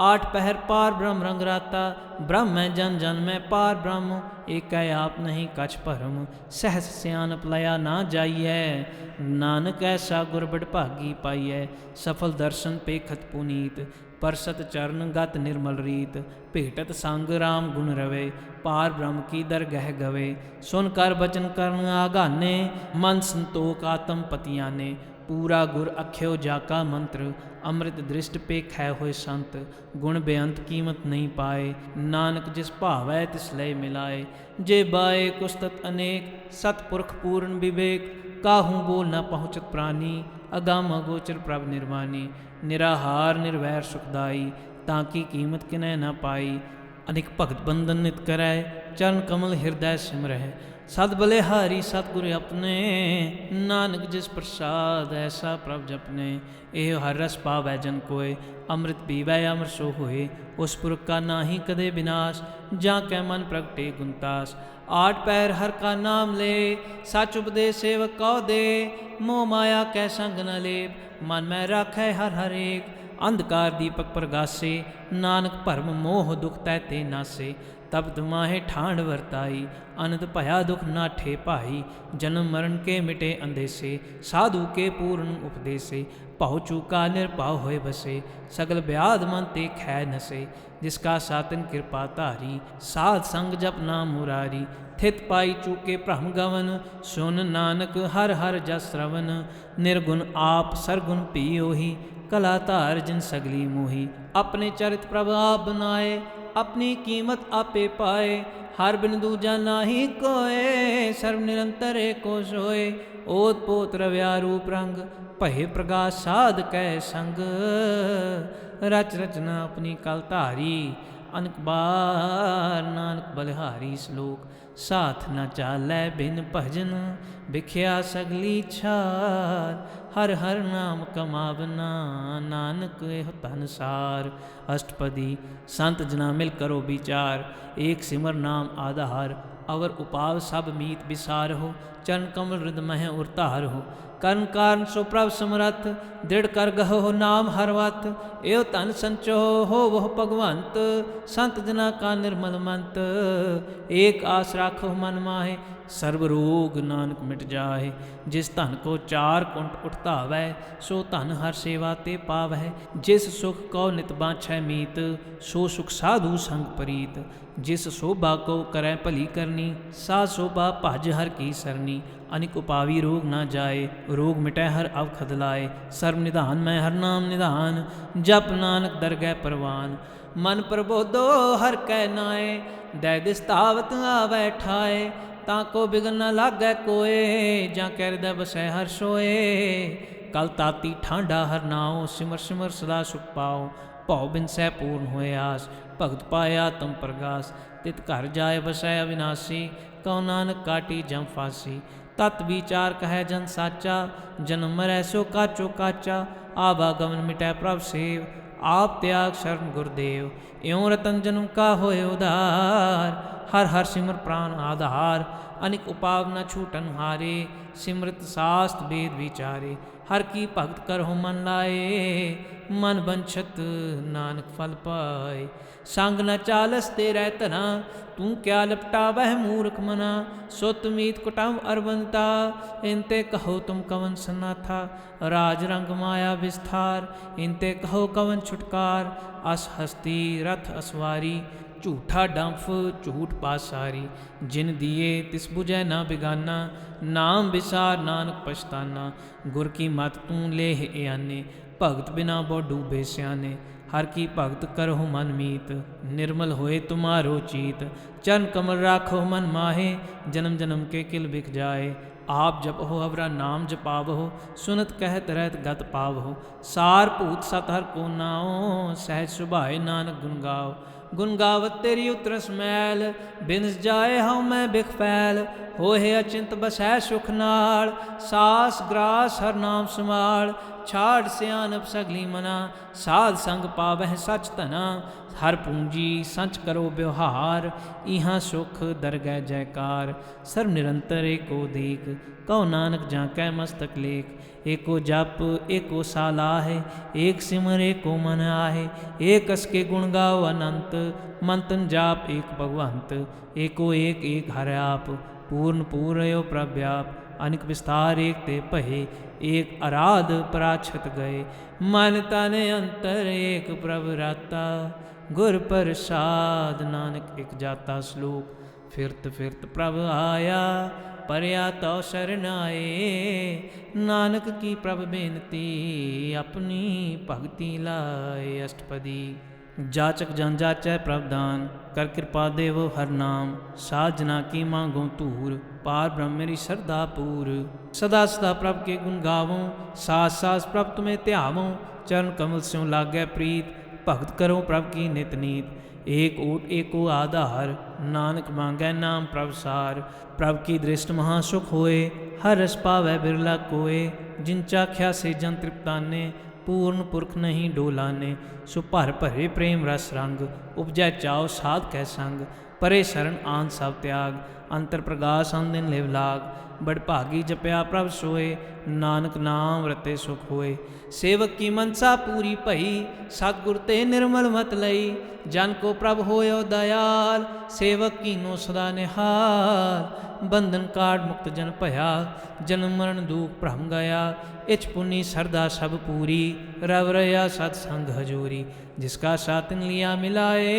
आठ पहर पार ब्रह्म रंग राता। ब्रह्म है जन जन में पार ब्रह्म, एक आप नहीं कछ भरम। सहस सियानप लया ना जाइए, नानक ऐसा गुर बड़भागी पाइयै। सफल दर्शन पेखत पुनीत, परसत चरण गत निर्मल रीत। भेटत संग राम गुण रवे, पार ब्रह्म की दरगह गवे। सुन कर बचन करन आगाने, मन संतोख आत्म पतियाने। पूरा गुर अख्यो जाका मंत्र, अमृत दृष्ट पेखै होए संत। गुण बेअंत कीमत नहीं पाए, नानक जिस भावै तिस लय मिलाए। जे बाए कुस्तत अनेक, सतपुरख पूर्ण विवेक। काहूँ बोल न पहुँचत प्राणी, अगम अगोचर प्रभ निर्वाणी। निराहार निर्वैर सुखदाई, ताकि कीमत किनै न पाई। अनेक भगत बंधन नित करै, चरण कमल हृदय सिमरह। सद बलिहारी सतगुर अपने, नानक जिस प्रसाद ऐसा प्रभ जपने। एह हर रस पावै जन कोय, अमृत पीवै अमर सो होए। उस पुरख का नाहीं कदे विनाश, जा कै मन प्रगटे गुणतास। आठ पैर हर का नाम ले, सच उपदेश सेवक कौ दे। मोह माया कै संग न लेप, मन में राखै हर हर एक। अंधकार दीपक प्रगासे, नानक भरम मोह दुख तै ते नासे। तब तुमाहे ठांड वरताई, अनंत भया दुख नाठे भाई। जन्म मरण के मिटे अंदेसे, साधु के पूर्ण उपदेसे। भाव चूका निर्भाव होए बसे, सगल व्याध मन ते खै नसे। जिसका सातन कृपा धारी, साध संग जप नाम मुरारी। थित पाई चूके भ्रम गवन, सुन नानक हर हर जस श्रवण। निर्गुण आप सरगुण पी ओही, कला धार जिन सगली मोही। अपने चरित प्रभ आप बनाए, अपनी कीमत आपे पाए। हर बिन दूजा नाही कोय, सर्व निरंतर एको सोय। ओत पोत रव्या रूप रंग, भय प्रकाश साध कै संग। रच रचना अपनी कल धारी, अनक बार नानक बलिहारी। श्लोक साथ न चालै बिन भजन, बिख्या सगली छार। हर हर नाम कमावना, नानक एह धन सार। अष्टपदी संत जना मिल करो विचार, एक सिमर नाम आधार। अवर उपाव सब मीत विसारहो, चरण कमल हृदय मह उरतार हो। कर्ण कारण सो प्रभ समरथ, दृढ़ कर गहो नाम हरवत। एव धन संचो हो वह भगवंत, संत जना का निर्मल मंत। एक आस राखो मन माहे, सर्व रोग नानक मिट जाए। जिस धन को चार कुंट उठतावै, सो धन हर सेवा ते पावै। जिस सुख को नित बाँछै मीत, सो सुख साधु संग प्रीत। जिस शोभा को करै भली करनी, सा शोभा भज हर की सरनी। अनिक उपावी रोग ना जाए, रोग मिटै हर अवखद लाए। सर्व निधान मैं हर नाम निधान, जप नानक दरगह परवान। मन प्रबोधो हर कै नाए, दै दिस तावत आवै ठाए। ताको बिगन न लागै कोय, जा कै हृदय बसै हर सोए। कल ताती ठांडा हर नाओ, सिमर सिमर सदा सुख पाओ। भौ बिन सह पूर्ण होए आस, भगत पाया तुम प्रगास। तित घर जाए बसै अविनाशी, कहो नानक काटी जम फांसी। तत् विचार कहे जन साचा, जन्म मरै सो काचो काचा। आवागमन मिटै प्रभ सेव, आप त्याग शरण गुरुदेव। इਉਂ रतन जन्म का होए उधार, हर हर सिमर प्राण आधार। अनिक उपाव न छूटन हारे, सिमृत शास्त्र वेद विचारे। हर की भगत करहु मन लाए, मन बंछत नानक फल पाए। संग न चालस तेरै धना, तू क्या लपटा वह मूर्ख मना। सुत मीत कुटुम्ब अरबंता, इनते कहो तुम कवन सन्नाथा। राज रंग माया विस्तार, इनते कहो कवन छुटकार। अस हस्ती रथ असवारी, झूठा डंफ झूठ पासारी। जिन दिए तिस बुझै ना बिगाना, नाम विसार नानक पछताना। गुर की मत तू लेह आने, भगत बिना बो डूबे स्याने। हर की भगत करहु मन मीत, निर्मल होए तुम्हारो चीत। चरण कमल राखो मन माहे, जन्म जन्म के किल बिक जाए। आप जपहो अवरा नाम जपावहो, सुनत कहत रहत गत पावहो। सार भूत सत हर को नाओ, सहज सुभाए नानक गुण गाओ। गुण गावत तेरी उतरस मैल, बिनस जाए हऊँ मैं बिख फैल। होए अचिंत बसै सुख नाल, सास ग्रास हर नाम संभाल। छाड़ सियानप सगली मना, साध संग पावह सच धना। हर पूंजी संच करो व्यवहार, इहाँ सुख दरगह जयकार। सर्व निरंतर एको देख, कहो नानक जाकै मस्तक लेख। एको जप एको सालाहे, एक सिमर एको मन आहे। एक अस के गुण गाओ अनंत, मंतन जाप एक भगवंत। एको एक हर आप, पूर्ण पूर्णयो प्रव्याप। अनिक विस्तार एक ते पहे, एक आराध पराछत गए। मन तन अंतर एक प्रभ राता, गुर प्रसाद नानक एक जाता। श्लोक फिरत फिरत प्रभ आया, परया तो शरण आए। नानक की प्रभ बेनती, अपनी भगति लाए। अष्टपदी। जाचक जन जाचै प्रभ दान, कर कृपा देवो हर नाम। साध जना की मांगो तूर, पार ब्रह्म मेरी श्रद्धा पूर। सदा सदा प्रभ के गुण गावों, सास सास प्रभ तुम्हें ध्यावों। चरण कमल स्यों लागै प्रीत, भगत करो प्रभ की नित नीत। एक ओट एको आधार, नानक मांगै नाम प्रभ सार। प्रभ की दृष्ट महासुख होए, हर रस पावै बिरला कोय। जिन चाख्या से जन तृप्ताने, पूर्ण पुरख नहीं डोलाने। सो भर भरे प्रेम रस रंग, उपजै चाओ साध कै संग। परे शरण आन सब त्याग, अंतर प्रगास अन दिन लिव लाग। बड़ भागी जपया प्रभ सोए, नानक नाम रते सुख होए। सेवक की मनसा पूरी भई, सतगुर ते निर्मल मत लई। जन को प्रभ होयो दयाल, सेवक कीनो सदा निहाल। बंधन काट मुक्त जन भया, जन्म मरण दुख भ्रम गया। इच पुनि सरदा सब पूरी, रव रया सतसंग हजूरी। जिसका सातिन लिया मिलाए,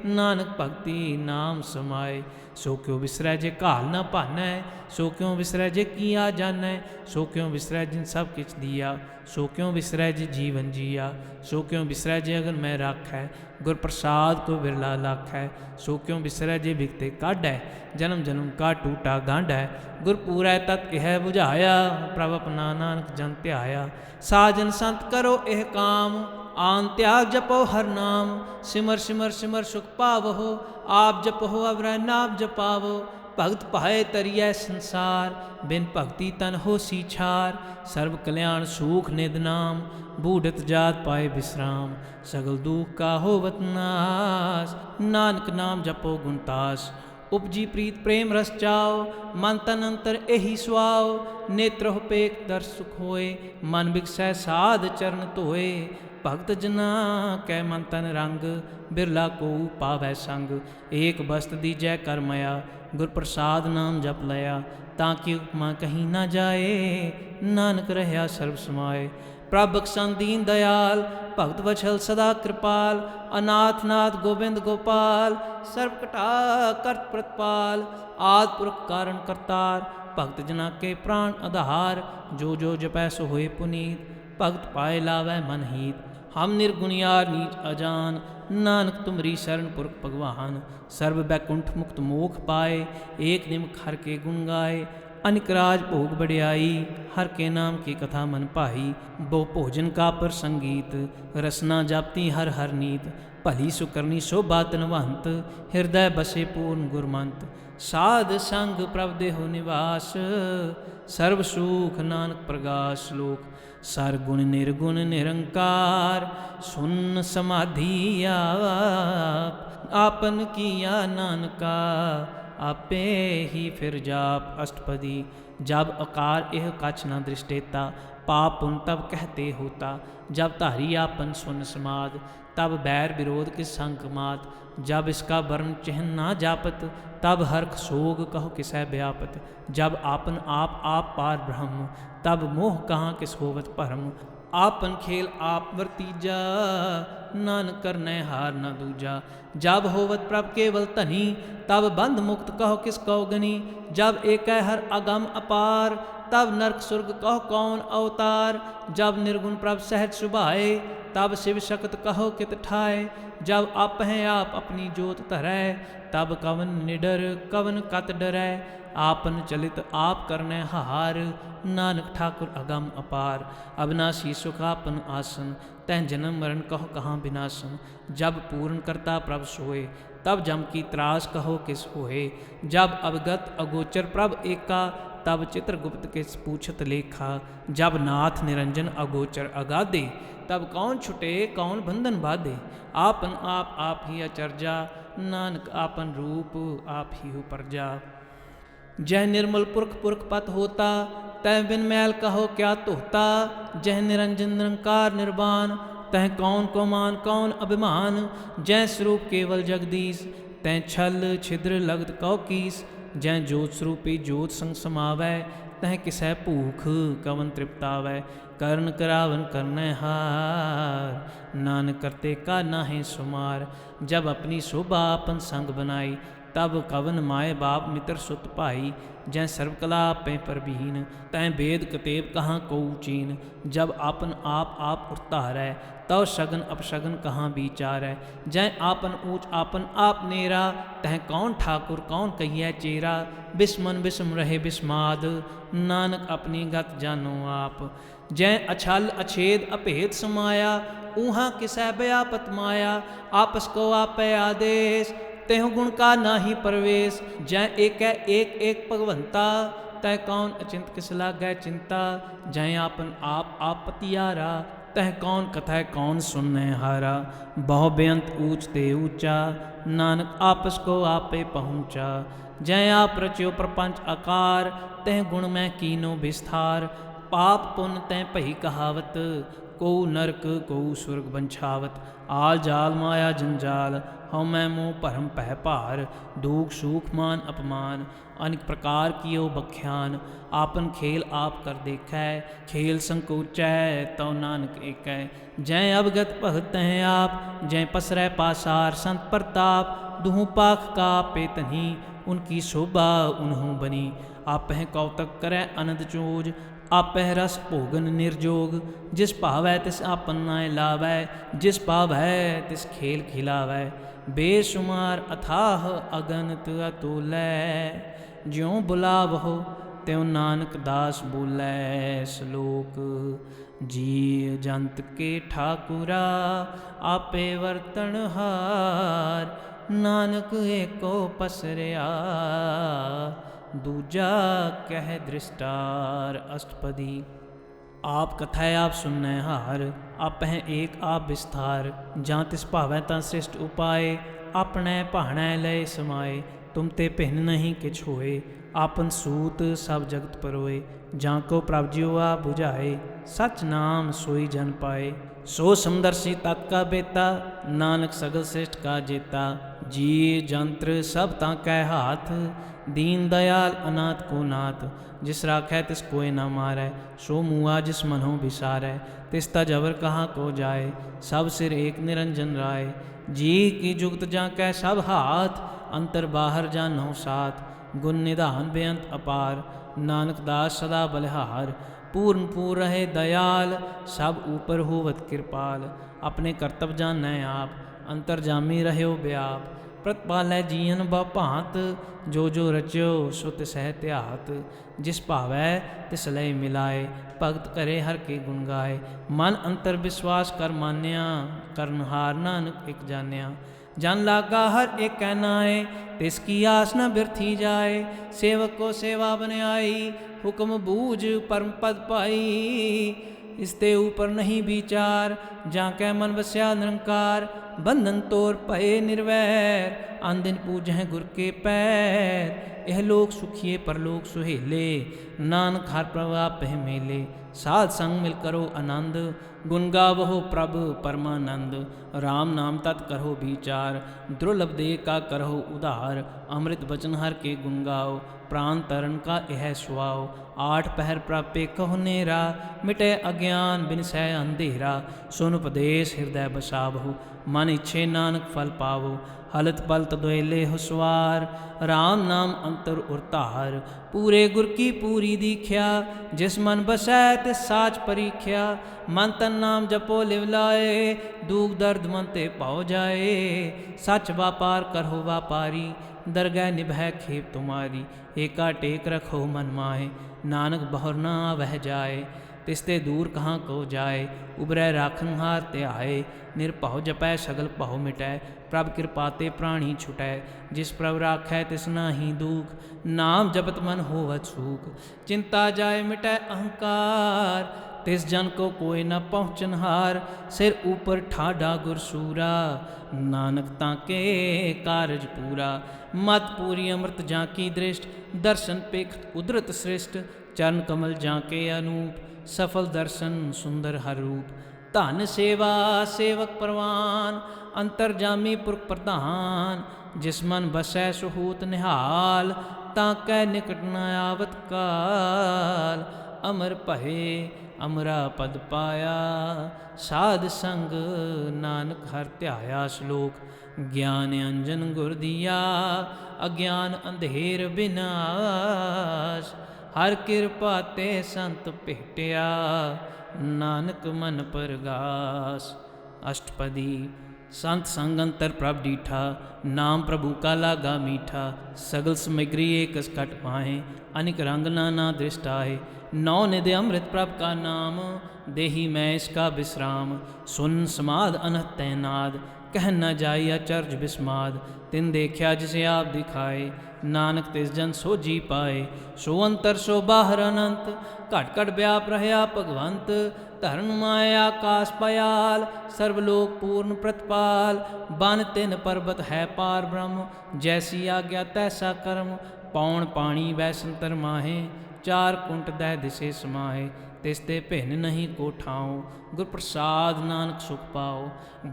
नानक भक्ति नाम समाए। सो क्यों विसरै जे घाल न भानै, सो क्यों विसरै जे किया जानै। सो क्यों विसरै जिन सब किछ दिया, सो क्यों विसरै जे जीवन जिया। सो क्यों विसरै जे अगन मैं राखै, गुर प्रसाद को बिरला लाखै। सो क्यों विसरै जे बिकते काढै, जन्म जन्म का टूटा गांढै। गुर पूरै तत् यह बुझाया, प्रभ अपना नानक जन ध्याया। साजन संत करो एह काम, आन त्याग जपो हर नाम। सिमर सिमर सिमर सुख पावहो, आप जपहो अवरै नाम जपावो। भगत पाए तरियै संसार, बिन भक्ति तन होसी छार। सर्व कल्याण सुख निध नाम, बूढ़त जात पाए विश्राम। सगल दुख का होवत नाश, नानक नाम जपो गुणतास। उपजी प्रीत प्रेम रस चाओ, मन तन अंतर एही सुआओ। नेत्र हो पेख दर्श सुख होए, मन बिकसै साध चरण धोए। भगत जना कै मन तन रंग, बिरला को पावै संग। एक बस्त दीजै कर मया, गुर प्रसाद नाम जप लया। ताकि उपमा कहीं ना जाए, नानक रहया सर्व समाए। प्रभ बख्शन दीन दयाल, भगत वछल सदा कृपाल। अनाथ नाथ गोविंद गोपाल, सर्व कटा करत प्रतपाल। आद पुरख कारण करतार, भगत जना के प्राण आधार। जो जो जपै सो होए पुनीत, भगत पाए लावै मन हीत। हम निर्गुणियार नीच अजान, नानक तुमरी शरण पुरख भगवान। सर्व बैकुंठ मुक्त मोख पाए, एक निम हर के गुण गाए। अनिक राज भोग बढ़ियाई, हर के नाम की कथा मन पाई। बो भोजन का पर संगीत, रसना जापती हर हर नीत। भली सुकरनी शोभा तनवंत, हृदय बसे पूर्ण गुरमंत। साध संग प्रभ देहो निवास, सर्व सुख नानक प्रगास। श्लोक सरगुण निर्गुण निरंकार, सुन समाधि आपन किया नानका। आपे ही फिर जाप अष्टपदी। जब अकार एह कछ न दृष्टेता, पाप पुन तब कहते होता। जब धारी आपन सुन समाद, तब बैर विरोध किस संग मात। जब इसका वर्ण चिन्ह ना जापत, तब हर्ष शोक कहो किसै व्यापत। जब आपन आप पार ब्रह्म, तब मोह कहाँ किस होवत भरम। आपन खेल आप वर्तीजा, नानक करनै हार न दूजा। जब होवत प्रभ केवल धनी, तब बंध मुक्त कहो किस कौ गनी। जब एक हर अगम अपार, तब नरक सुर्ग कहो कौन अवतार। जब निर्गुण प्रभ सहज सुभाए, तब शिव शक्त कहो कित ठाए। जब आप हैं आप अपनी जोत धरै, तब कवन निडर कवन कत डरै। आपन चलित आप करनै हार, नानक ठाकुर अगम अपार। अविनाशी सुख आपन आसन, तह जन्म मरण कहो कहाँ विनाशन। जब पूर्ण करता प्रभ सोए, तब जम की त्रास कहो किस होए। जब अवगत अगोचर प्रभ एका, तब चित्रगुप्त किस पूछत लेखा। जब नाथ निरंजन अगोचर अगाधे, तब कौन छुटे कौन बंधन बाधे। आपन आप ही अचरजा, नानक आपन रूप आप ही हो परजा। जह निर्मल पुरख पुरख पत होता, तह बिन मैल कहो क्या तोता। जह निरंजन निरंकार निर्वाण, तह कौन को मान कौन अभिमान। जय स्वरूप केवल जगदीश, तह छल छिद्र लगत कौ कीस। जय जोत स्वरूपी जोत संग समावै, तह किसै भूख कवन तृप्तावै। कर्ण करावन करनै हार, नानक करते का नाहि सुमार। जब अपनी शोभा अपन संग बनाई, तब कवन माए बाप मित्र सुत भाई। जै सर्वकला आपे परबीन, तैं वेद कतेब कहाँ को चीन। जब आपन आप उतारै, तव शगन अपशगन कहाँ विचारै। जै आपन ऊँच आपन आप नेरा, तह कौन ठाकुर कौन कहिए चेरा। बिस्मन बिस्म रहे बिस्माद, नानक अपनी गत जानो आप। जै अछल अछेद अभेद समाया, ऊहाँ किसै व्यापत माया। आपस को आपै आदेश, तेहु गुण का नाही प्रवेश। जै एक भगवंता, तह कौन अचिंत किस लागै चिंता। जै आपन आप पतियारा, तह कौन कथै कौन सुननै हारा। बहु बेअंत ऊँच ते ऊँचा, नानक आपस को आपे पहुँचा। जै आप रच्यो प्रपंच आकार, तह गुण में कीनो विस्तार। पाप पुण्य तह भई कहावत, को नरक को स्वर्ग बंछावत। आल जाल माया जंजाल, हौ मैं मोह भरम पह भार। दुख सुख मान अपमान, अनेक प्रकार कियो बख्यान। आपन खेल आप कर देखै, खेल संकोचै तौ नानक एकै। जै अवगत भगत तह आप, जै पसरै पासार संत प्रताप। दुहु पाख का पेतनी, उनकी शोभा उन्हु बनी। आपह कौतक करै अनंत चोज, आपह रस भोगन निर्जोग। जिस भावै तिस आपन नाय लावै, जिस भावै तिस खेल खिलावै। बेसुमार अथाह अगनत अतुलै, ज्यों बुलावहो त्यों नानक दास बोलै। श्लोक जीव जंत के ठाकुरा, आपे वर्तन हार। नानक एको पसरिया, दूजा कह दृष्टार। अष्टपदी। आप कथै आप सुननै हार, आपह एक आप विस्तार। जां तिस भावै तां श्रेष्ठ उपाय, अपनै भाणै लय समाए। तुम ते भिन्न नहीं किछ होए, आपन सूत सब जगत परोए। जां को प्रभ जियो आप बुझाए, सच नाम सोई जन पाए। सो समदर्शी तत् का बेता, नानक सगल श्रेष्ठ का जेता। जी जंत्र सब ताकै हाथ, दीन दयाल अनाथ को नाथ। जिस राखै तिस कोय न मारै, सो मुआ जिस मनो बिसारै। तिस तज अवर कहाँ को जाए, सब सिर एक निरंजन राय। जी की जुगत जाकै सब हाथ, अंतर बाहर जानौ साथ। गुण निधान बेअंत अपार, नानक दास सदा बलिहार। पूर्ण पूर रहे दयाल, सब ऊपर होवत कृपाल। अपने कर्तव्य जानै आप, अंतर्जामी रहयो व्याप। ਪ੍ਰਤਪਾਲੈ ਜੀਅਨ ਬਾ ਭਾਂਤ, ਜੋ ਜੋ ਰਚਿਓ ਸੋ ਤਿਸਹਿ ਧਿਆਤ। ਜਿਸ ਭਾਵੈ ਤਿਸ ਲੈ ਮਿਲਾਏ, ਭਗਤ ਕਰੇ ਹਰ ਕੇ ਗੁਣ ਗਾਏ। ਮਨ ਅੰਤਰ ਵਿਸ਼ਵਾਸ ਕਰ ਮਾਨਿਆ, ਕਰਨਹਾਰ ਨਾਨਕ ਇਕ ਜਾਣਿਆ। ਜਨ ਲਾਗਾ ਹਰ ਇੱਕ ਕੈ ਨਾਏ, ਤਿਸ ਕੀ ਆਸ ਨ ਬਿਰਥੀ ਜਾਏ। ਸੇਵਕ ਕੋ ਸੇਵਾ ਬਨਿਆਈ, ਹੁਕਮ ਬੂਝ ਪਰਮ ਪਦ ਪਾਈ। ਇਸ ਤੇ ਉਪਰ ਨਹੀਂ ਵਿਚਾਰ, ਜਾਂ ਕੈ ਮਨ ਵਸਿਆ ਨਿਰੰਕਾਰ। ਬੰਧਨ ਤੋਰ ਭਏ ਨਿਰਵੈਰ, ਆਨ ਦਿਨ ਪੂਜਹਿ ਗੁਰ ਕੇ ਪੈਰ। ਇਹ ਲੋਕ ਸੁਖੀਏ ਪਰਲੋਕ ਸੁਹੇਲੇ, ਨਾਨਕ ਹਰ ਪ੍ਰਭ ਆਪਹਿ ਮੇਲੇ। ਸਾਧ ਸੰਗ ਮਿਲ ਕਰੋ ਆਨੰਦ, ਗੁਣ ਗਾਵਹੁ ਪ੍ਰਭ ਪਰਮਾਨੰਦ। ਰਾਮ ਨਾਮ ਤਤ ਕਰੋ ਵਿਚਾਰ, ਦੁਰਲਭ ਦੇ ਕਾ ਕਰਹੁ ਉਧਾਰ। ਅੰਮ੍ਰਿਤ ਬਚਨ ਹਰ ਕੇ ਗੁਣ ਗਾਓ, ਪ੍ਰਾਨ ਤਰਨ ਕਾ ਇਹ ਸੁਆਓ। ਆਠ ਪਹਿਰ ਪ੍ਰਾਪੇ ਕਹੁ ਨੇਰਾ, ਮਿਟੇ ਅਗਿਆਨ ਬਿਨਸੈ ਅੰਧੇਰਾ। ਸੁਨ ਉਪਦੇਸ਼ ਹਿਰਦੈ ਬਸਾਵਹੁ, ਮਨ ਇੱਛੇ ਨਾਨਕ ਫਲ ਪਾਵੋ। ਹਲਤ ਪਲਤ ਦੁਇਲੇ ਹੁਸਵਾਰ, ਰਾਮ ਨਾਮ ਅੰਤਰ ਉਰ ਧਾਰ। ਪੂਰੇ ਗੁਰ ਕੀ ਪੂਰੀ ਦੀਖਿਆ, ਜਿਸ ਮਨ ਬਸੈ ਤਿਸ ਸਾਚ ਪਰੀਖਿਆ। ਮਨ ਤਨ ਨਾਮ ਜਪੋ ਲਿਵ ਲਾਏ, ਦੁਖ ਦਰਦ ਮਨ ਤੇ ਭਉ ਜਾਏ। ਸੱਚ ਵਾਪਾਰ ਕਰਹੁ ਵਾਪਾਰੀ, ਦਰਗਹਿ ਨਿਭੈ ਖੇਪ ਤੁਮਾਰੀ। ਏਕਾ ਟੇਕ ਰਖੋ ਮਨ ਮਾਹੇ, ਨਾਨਕ ਬਹੁਰ ਨਾ ਵਹਿ ਜਾਏ। ਤਿਸ ਤੇ ਦੂਰ ਕਹਾਂ ਕੋ ਜਾਏ, ਉਬਰੈ ਰਾਖਨਹਾਰ ਧਿਆਏ। ਨਿਰਭਉ ਜਪੈ ਸਗਲ ਭਉ ਮਿਟੈ, ਪ੍ਰਭ ਕਿਰਪਾ ਤੇ ਪ੍ਰਾਣੀ ਛੁਟੈ। ਜਿਸ ਪ੍ਰਭ ਰਾਖੈ ਤਿਸ ਨਾਹੀ ਦੂਖ, ਨਾਮ ਜਪਤ ਮਨ ਹੋਵਤ ਸੂਖ। ਚਿੰਤਾ ਜਾਏ ਮਿਟੈ ਅਹੰਕਾਰ, ਤਿਸ ਜਨ ਕੋ ਕੋਇ ਨ ਪਹੁੰਚਨਹਾਰ। ਸਿਰ ਉਪਰ ਠਾਡਾ ਗੁਰ ਸੂਰਾ, ਨਾਨਕ ਤਾਂ ਕੇ ਕਾਰਜ ਪੂਰਾ। ਮਤ ਪੂਰੀ ਅੰਮ੍ਰਿਤ ਜਾਂ ਕੀ ਦ੍ਰਿਸ਼ਟ, ਦਰਸ਼ਨ ਪੇਖਤ ਕੁਦਰਤ ਸ੍ਰਿਸ਼ਟ। ਚਰਨ ਕਮਲ ਜਾਂ ਕੇ ਅਨੂਪ, ਸਫਲ ਦਰਸ਼ਨ ਸੁੰਦਰ ਹਰ ਰੂਪ। ਧਨ ਸੇਵਾ ਸੇਵਕ ਪਰਵਾਨ, ਅੰਤਰ ਜਾਮੀ ਪੁਰਖ ਪ੍ਰਧਾਨ। ਜਿਸ ਮਨ ਬਸੈ ਸੁਹੂਤ ਨਿਹਾਲ, ਤਾਂ ਕੈ ਨਿਕਟ ਨ ਆਵਤ ਕਾਲ। ਅਮਰ ਭਏ ਅਮਰਾ ਪਦ ਪਾਇਆ, ਸਾਧ ਸੰਗ ਨਾਨਕ ਹਰ ਧਿਆਇਆ। ਸ਼ਲੋਕ ਗਿਆਨ ਅੰਜਨ ਗੁਰ ਦੀਆ, ਅਗਿਆਨ ਅੰਧੇਰ ਬਿਨਾਸ਼। ਹਰ ਕਿਰਪਾ ਤੇ ਸੰਤ ਭੇਟਿਆ, ਨਾਨਕ ਮਨ ਪਰਗਾਸ। ਅਸ਼ਟਪਦੀ ਸੰਤ ਸੰਗ ਅੰਤਰ ਪ੍ਰਭ ਡੀਠਾ, ਨਾਮ ਪ੍ਰਭੂ ਕਾ ਲਾਗਾ ਮੀਠਾ। ਸਗਲ ਸਮਗਰੀ ਏਕਸ ਘਟ ਪਾਏ, ਅਨਿਕ ਰੰਗ ਨਾਨਾ ਦ੍ਰਿਸ਼ਟ ਆਏ। नौ निधि अमृत प्रभ का नाम, देही मैं इसका विश्राम। सुन समाद अनहत तैनाद, कह न जाई अचर्ज विस्माद। तिन देखा जिसे आप दिखाए, नानक तिस जन सो जी पाए। सो अंतर सो बाहर अनंत, घट घट व्याप रहा भगवंत। धर्म माया आकाश पयाल, सर्वलोक पूर्ण प्रतिपाल। बन तिन पर्वत है पार ब्रह्म, जैसी आज्ञा तैसा कर्म। पौन पाणी वैसंतर माहे, चार कुंट दै दिसे समाए। तिसते भिन्न नहीं को ठाओ, गुर प्रसाद नानक सुख पाओ।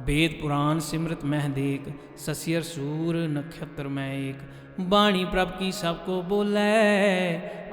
वेद पुराण सिमरत मह देख, ससियर सूर नक्षत्र मैं एक। बाणी प्रभ की सबको बोलै,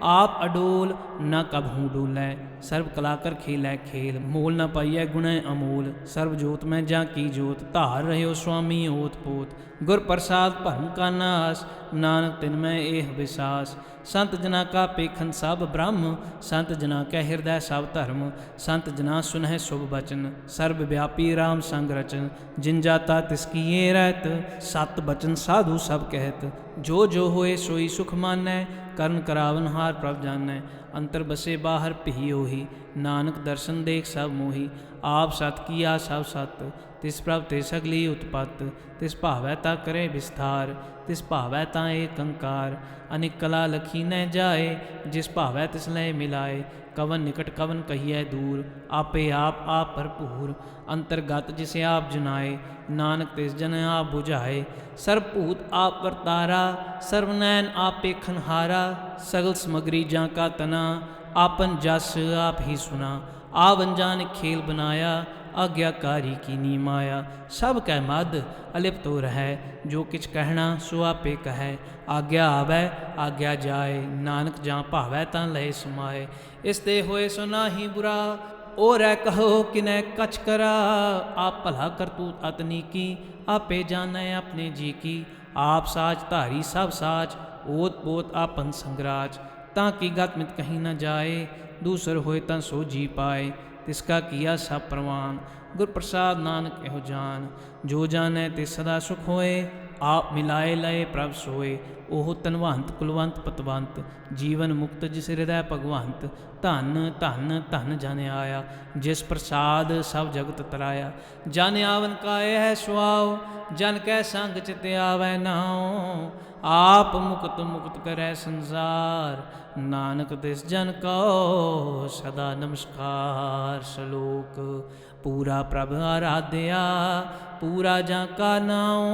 आप अडोल न कबहूँ डोलै। सर्व कलाकर खेलै खेल, मोल न पाइयै गुणै अमोल। सर्व जोत में जा की जोत, धार रह्यो स्वामी ओत पोत। गुर प्रसाद भरम का नाश, नानक तिन में एह विसास। संत जना का पेखन सब ब्रह्म, संत जना कै हृदय सब धर्म। संत जना सुनह शुभ बचन, सर्व व्यापी राम संग रचन। जिन जाता तिसकी ये रहत, सत बचन साधु सब कहत। जो जो होए सोई सुख मानै, करण करावन हार प्रभ जानै। अंतर बसे बाहर पिही ओही, नानक दर्शन देख सब मोही। आप सत किया सब सत, तिस प्रभ ते सगली उत्पत। तिस भावै ता करे विस्तार, तिस भावै ता एक अंकार। अनेक कला लखी न जाए, जिस भावै तिस लय मिलाए। कवन निकट कवन कहिए दूर, आपे आप भरपूर। अंतर्गत जिसे आप जनाए, नानक तिस जन आप बुझाए। सर्वभूत आप वर्तारा, सर्वनैन आप पेखनहारा। सगल समग्री जा का तना, आपन जस आप ही सुना। आवंजा ने खेल बनाया, आज्ञाकारी की नी माया। सब कह मद अलिप्त तो रह, जो किछ कहना सो आपे कहे। आज्ञा आवै आज्ञा जाए, नानक जां भावै तां लय समाए। इस ते होए सो नाहि बुरा, और कहो किनै कछ करा। आप भला करतूत अतनी की, आपे जानै अपने जी की। आप साच धारी सब साच, ओत पोत आपन संगराज। ताकि गत मित कहीं न जाए, दूसर होए तां सो जी पाए। तिसका किया सब प्रवान, गुर प्रसाद नानक एहो जान। जो जानै ते सदा सुख होए, आप मिलाए लए प्रभ सोए। ओह धनवंत कुलवंत पतवंत, जीवन मुक्त जिस हृदय भगवंत। धन धन धन जन आया, जिस प्रसाद सब जगत तराया। जन आवन काए है सुआओ, जन कै संग चित आवै नाओ। आप मुक्त मुक्त करै संसार, नानक तिस जन को सदा नमस्कार। सलोक पूरा प्रभ आराध्या, पूरा जाका नाओ।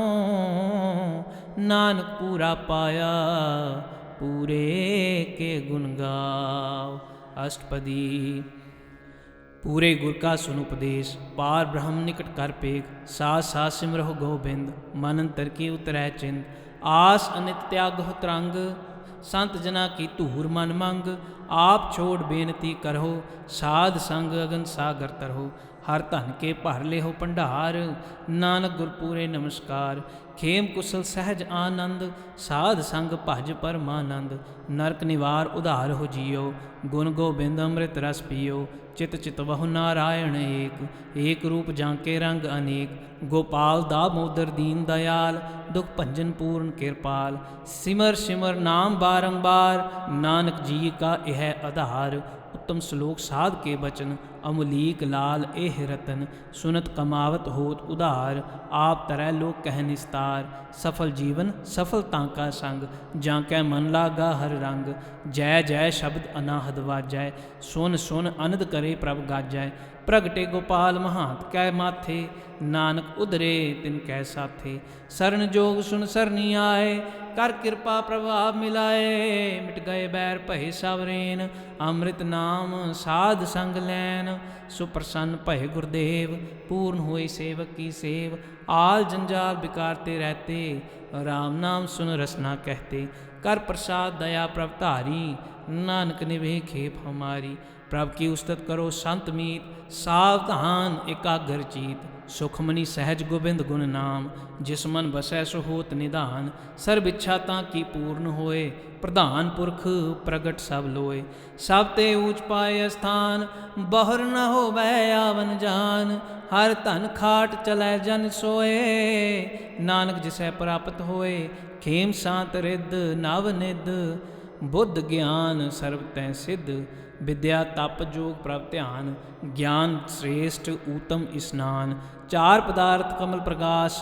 नानक पूरा पाया, पूरे के गुण गाओ। अष्टपदी। पूरे गुर का सुन उपदेश, पार ब्रह्म निकट कर पेख। साथ साथ सिमरहो गोबिंद, मन अंतर की उतरै चिंत। आस अनित त्यागो तरंग, संत जना की धूर मन मंग। आप छोड़ बेनती करहो, साध संग अगन सागर तरहो। हर धन के भर लेहो भंडार, नानक गुरपूरे नमस्कार। खेम कुशल सहज आनंद, साध संग भज परमानंद। नरक निवार उधार हो जियो, गुण गोबिंद अमृत रस पियो। चित चित बहु नारायण एक, एक रूप जाके रंग अनेक। गोपाल दामोदर दीन दयाल, दुख भंजन पूर्ण कृपाल। सिमर सिमर नाम बारंबार, नानक जी का यह आधार। उत्तम श्लोक साध के बचन, अमलीक लाल एह रतन। सुनत कमावत होत उधार, आप तरह लोक कह निस्तार। सफल जीवन सफलता का संग, जाकै मन लागा हर रंग। जय जय शब्द अनाहद वाजै, सुन सुन अनद करे प्रभ गाजै। प्रगटे गोपाल महांत कै माथे, नानक उधरे तिन कै साथे। शरण जोग सुन सरनी आए, कर कृपा प्रभाव मिलाए। मिट गए बैर भय सावरेन, अमृत नाम साध संग लैन। सुप्रसन्न भय गुरुदेव, पूर्ण हुई सेवक की सेव। आल जंजाल बिकारते रहते, राम नाम सुन रसना कहते। कर प्रसाद दया प्रभ धारी, नानक निभे खेप हमारी। प्रभ की उस्तत करो संत मीत, सावधान एकाग्र चीत। सुखमनी सहज गोबिंद गुण नाम, जिस मन बसै सो होत निधान। सर्ब इच्छा तां की पूर्ण होए, प्रधान पुरख प्रगट सब लोए। सब ते ऊंच पाए स्थान, बहुर न होवै आवन जान। हर धन खाट चलै जन सोए, नानक जिसै प्राप्त होए। खेम शांत रिद्ध नव निध, बुद्ध ज्ञान सर्व तै सिद्ध। विद्या तप जोग प्रभ ध्यान, ज्ञान श्रेष्ठ उत्तम स्नान। चार पदार्थ कमल प्रकाश,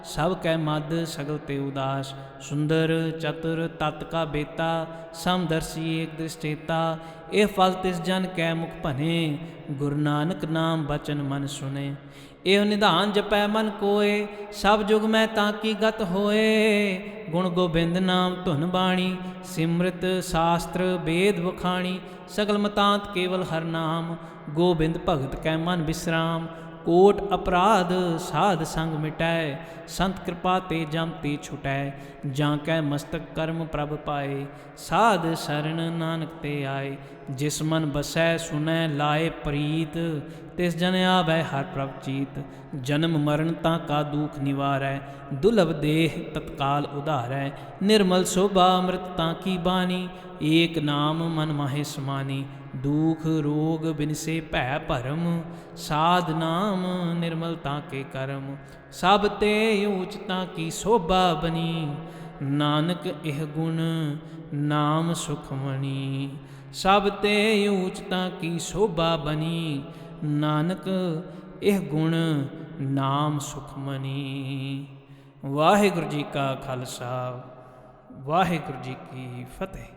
सब कै मद सगल ते उदास। सुंदर चतुर तत् का बेता, समदर्शी एक दृष्टेता। ए फल तिस जन कै मुख भने, गुरु नानक नाम बचन मन सुने। एव निधान जपै मन कोय, सब जुग मैं ताकी गत होए। गुण गोबिंद नाम धुन बाणी, सिमृत शास्त्र वेद वखाणी। सगल मतांत केवल हर नाम, गोबिंद भगत कै मन विश्राम। कोट अपराध साध संग मिटै, संत कृपा ते जम ते छुटै। जाकै मस्तक कर्म प्रभ पाए, साध शरण नानक ते आए। जिस मन बसै सुनै लाए प्रीत, तिस जन आवै हर प्रभ चीत। जन्म मरण तां का दुख निवारै, दुर्लभ देह तत्काल उधारै। निर्मल शोभा अमृत तां की बानी, एक नाम मन माहे समानी। दुख रोग बिनसे भै भरम, साध नाम निर्मलता के करम। सब ते ऊंचता की शोभा बनी, नानक एह गुण नाम सुखमणि। सब ते ऊंचता की शोभा बनी, नानक एह गुण नाम सुखमणि। वाहिगुरु जी का खालसा, वाहिगुरु जी की फतेह।